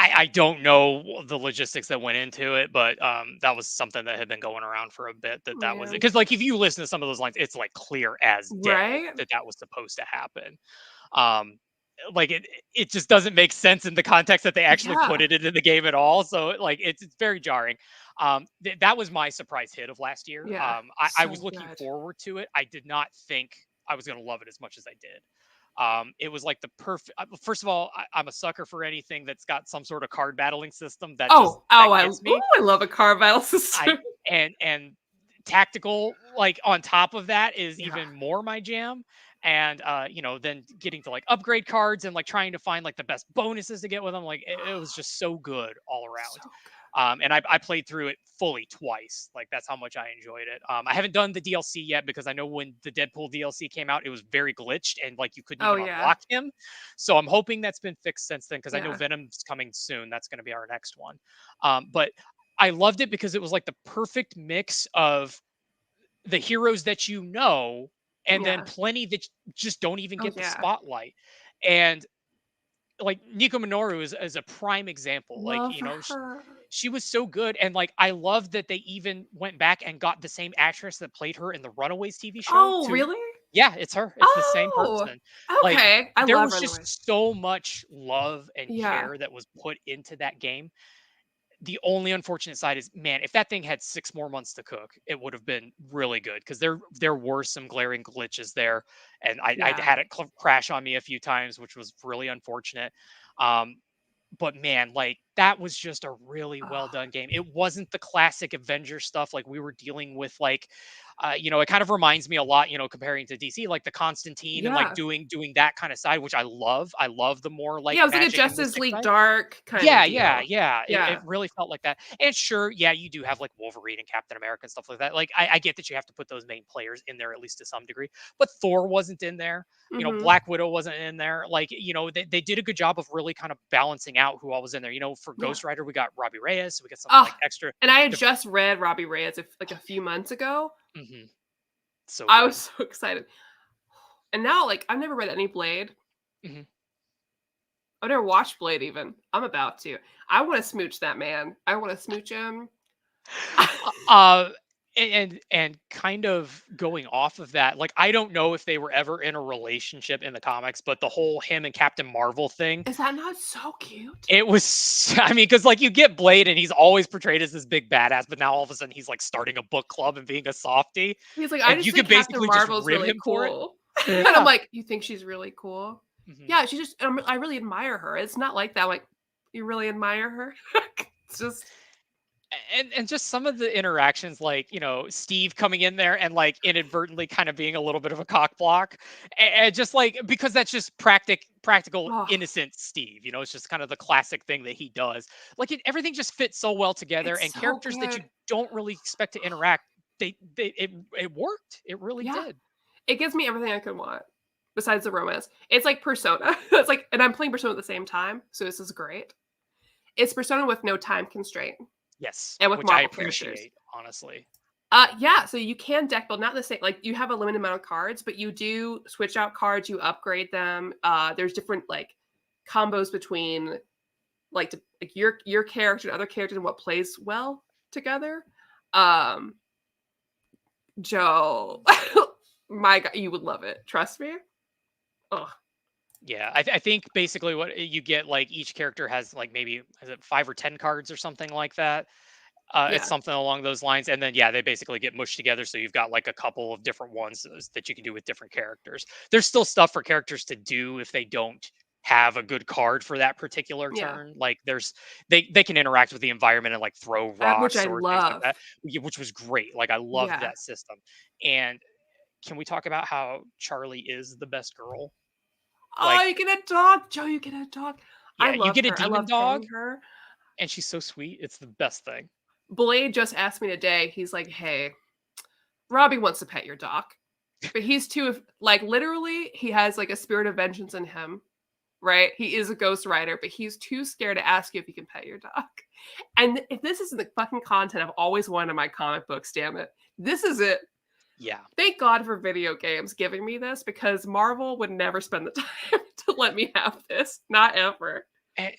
I don't know the logistics that went into it, but that was something that had been going around for a bit. That was Man. because, like, if you listen to some of those lines, it's like clear as day Right? that that was supposed to happen. Um, like it just doesn't make sense in the context that they actually put Yeah. it into the game at all. So like it's very jarring. That was my surprise hit of last year. Yeah. I was So looking good. forward to it. I did not think I was going to love it as much as I did. It was like the perfect. First of all, I'm a sucker for anything that's got some sort of card battling system that just Oh, that oh, gets me. I love a car battle I system. and tactical like on top of that is Yeah. even more my jam. And then getting to like upgrade cards and like trying to find like the best bonuses to get with them, like it was just so good all So around. good. And I played through it fully twice. Like that's how much I enjoyed it. I haven't done the DLC yet because I know when the Deadpool DLC came out, it was very glitched and like you couldn't Oh, even yeah. unlock him. So I'm hoping that's been fixed since then because I know Yeah. Venom's coming soon. That's going to be our next one. But I loved it because it was like the perfect mix of the heroes that you know and then Yeah. plenty that just don't even Oh, get the yeah. spotlight. And like Nico Minoru is a prime example. Like, Love her. she was so good. And like, I love that they even went back and got the same actress that played her in the Runaways TV show Oh, to, really? yeah, it's her. It's the same Oh, person. Like, okay. I there love was Runaways. just so much love and Yeah. care that was put into that game. The only unfortunate side is, man, if that thing had 6 more months to cook, it would have been really good because there were some glaring glitches there, and I Yeah. had it crash on me a few times, which was really unfortunate. Um, but man, like that was just a really well Oh, done game. It wasn't the classic Avenger stuff like we were dealing with. Like, it kind of reminds me a lot, comparing to DC, like the Constantine and like yeah. doing that kind of side, which I love. I love the more like Yeah, it was like a magic and Justice mystic League side. Dark kind of Yeah, yeah, deal. yeah. It Yeah. really felt like that. And sure, yeah, you do have like Wolverine and Captain America and stuff like that. Like, I get that you have to put those main players in there at least to some degree, but Thor wasn't in there. Mhm. Black Widow wasn't in there. Like, they did a good job of really kind of balancing out who all was in there. For Yeah. Ghost Rider, we got Robbie Reyes. We got some like Ah, extra. and I had Diff- just read Robbie Reyes like a few months ago. Mhm. So I was good. so excited. And now, like, I've never read any Blade. Mhm. I've never watched Blade even. I'm about to. I want to smooch that man. I want to smooch him. Uh, and kind of going off of that, like I don't know if they were ever in a relationship in the comics, but the whole him and Captain Marvel thing, Is that not so cute? it was. I mean, because like you get Blade, and he's always portrayed as this big badass, but now all of a sudden he's like starting a book club and being a softie, He's like, I and just you think could Captain basically just Marvel's rib really him for it. cool. And I'm Yeah. like, you think she's really cool? Mhm. Yeah, she just, I really admire her. It's not like that. Like, you really admire her? It's just, And just some of the interactions, like Steve coming in there and like inadvertently kind of being a little bit of a cock block, and just like because that's just practical oh, innocent Steve. It's just kind of the classic thing that he does. Like everything just fits so well together, it's and so characters that you good. don't really expect to interact, it worked. It really Yeah, did. it gives me everything I could want besides the romance. It's like Persona. It's like, and I'm playing Persona at the same time, so this is great. It's Persona with no time constraint Yes, and with which I Marvel characters. appreciate honestly. Yeah, so you can deck build, not the same, like you have a limited amount of cards, but you do switch out cards, you upgrade them. There's different like combos between like your character and other characters and what plays well together. Um, Joe, my God, you would love it. Trust me. Oh, Yeah, I think basically what you get, like each character has like maybe is it 5 or 10 cards or something like that. It's yeah, something along those lines, and then yeah, they basically get mushed together. So you've got like a couple of different ones that you can do with different characters. There's still stuff for characters to do if they don't have a good card for that particular yeah, turn. Like they can interact with the environment and like throw which I rocks or things like love. that, which was great. Like I loved Yeah. that system. And can we talk about how Charlie is the best girl? Oh, Like, you get a dog, Joe. You get a dog. I yeah, you love get a her. I demon love petting dog, her. and she's so sweet. It's the best thing. Blade just asked me today. He's like, "Hey, Robbie wants to pet your dog, but he's too like literally he has like a spirit of vengeance in him, right? He is a ghost rider, but he's too scared to ask you if he can pet your dog. And if this isn't the fucking content I've always wanted in my comic books, damn it. This is it. Yeah. Thank God for video games giving me this because Marvel would never spend the time to let me have this. Not ever. And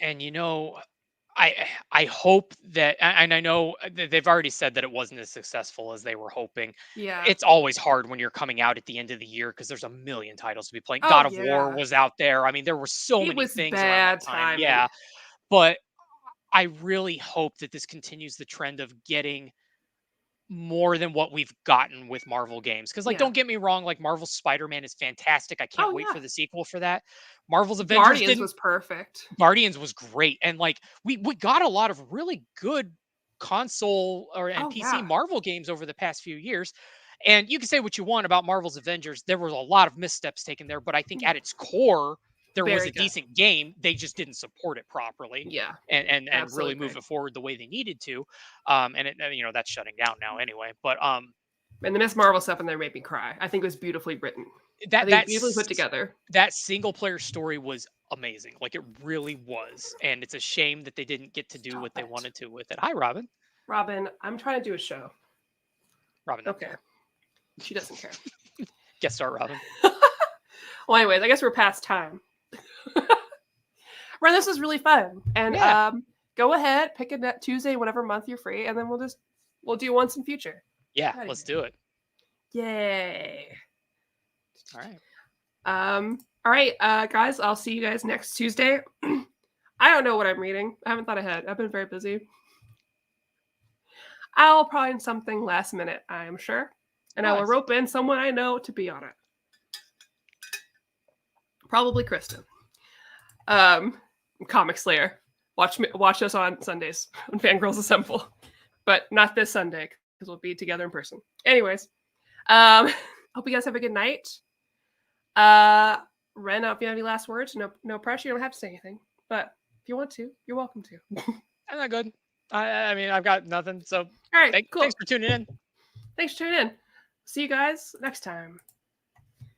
I hope that, and I know they've already said that it wasn't as successful as they were hoping. Yeah. It's always hard when you're coming out at the end of the year because there's a million titles to be playing. Oh God of War yeah. was out there. I mean, there were so It many was things around that bad time. timing. Yeah, but I really hope that this continues the trend of getting more than what we've gotten with Marvel games. Because, like, Yeah. don't get me wrong, like Marvel's Spider-Man is fantastic. I can't Oh wait yeah. for the sequel for that. Marvel's Avengers Guardians didn't. was perfect. Guardians was great, and like we got a lot of really good console and Oh PC yeah. Marvel games over the past few years. And you can say what you want about Marvel's Avengers. There was a lot of missteps taken there, but I think Yeah. at its core, there was Very a good. decent game. They just didn't support it properly Yeah. and Absolutely really move agree. it forward the way they needed to. And that's shutting down now anyway. But And the Miss Marvel stuff in there made me cry. I think it was beautifully written. I that think it's beautifully put that's together. that single player story was amazing. Like it really was. And it's a shame that they didn't get to do Stop what they it. wanted to with it. Hi, Robin. Robin, I'm trying to do a show. Robin doesn't Okay. care. She doesn't care. Guest star Robin. Well, anyways, I guess we're past time. Ren, this was really fun. And Yeah. go ahead, pick a Tuesday, whatever month you're free, and then we'll do once in future. Yeah, Outta let's here. do it. Yay. All right. All right, guys, I'll see you guys next Tuesday. I don't know what I'm reading. I haven't thought ahead. I've been very busy. I'll probably something last minute, I am sure. And I will Nice. rope in someone I know to be on it. Probably Kristen. Comic Slayer. watch us on Sundays when Fangirls Assemble, but not this Sunday because we'll be together in person. Anyways, hope you guys have a good night. Ren, if you have any last words, no pressure. You don't have to say anything, but if you want to, you're welcome to. I'm not good. I mean, I've got nothing. So, all right, cool. Thanks for tuning in. Thanks for tuning in. See you guys next time.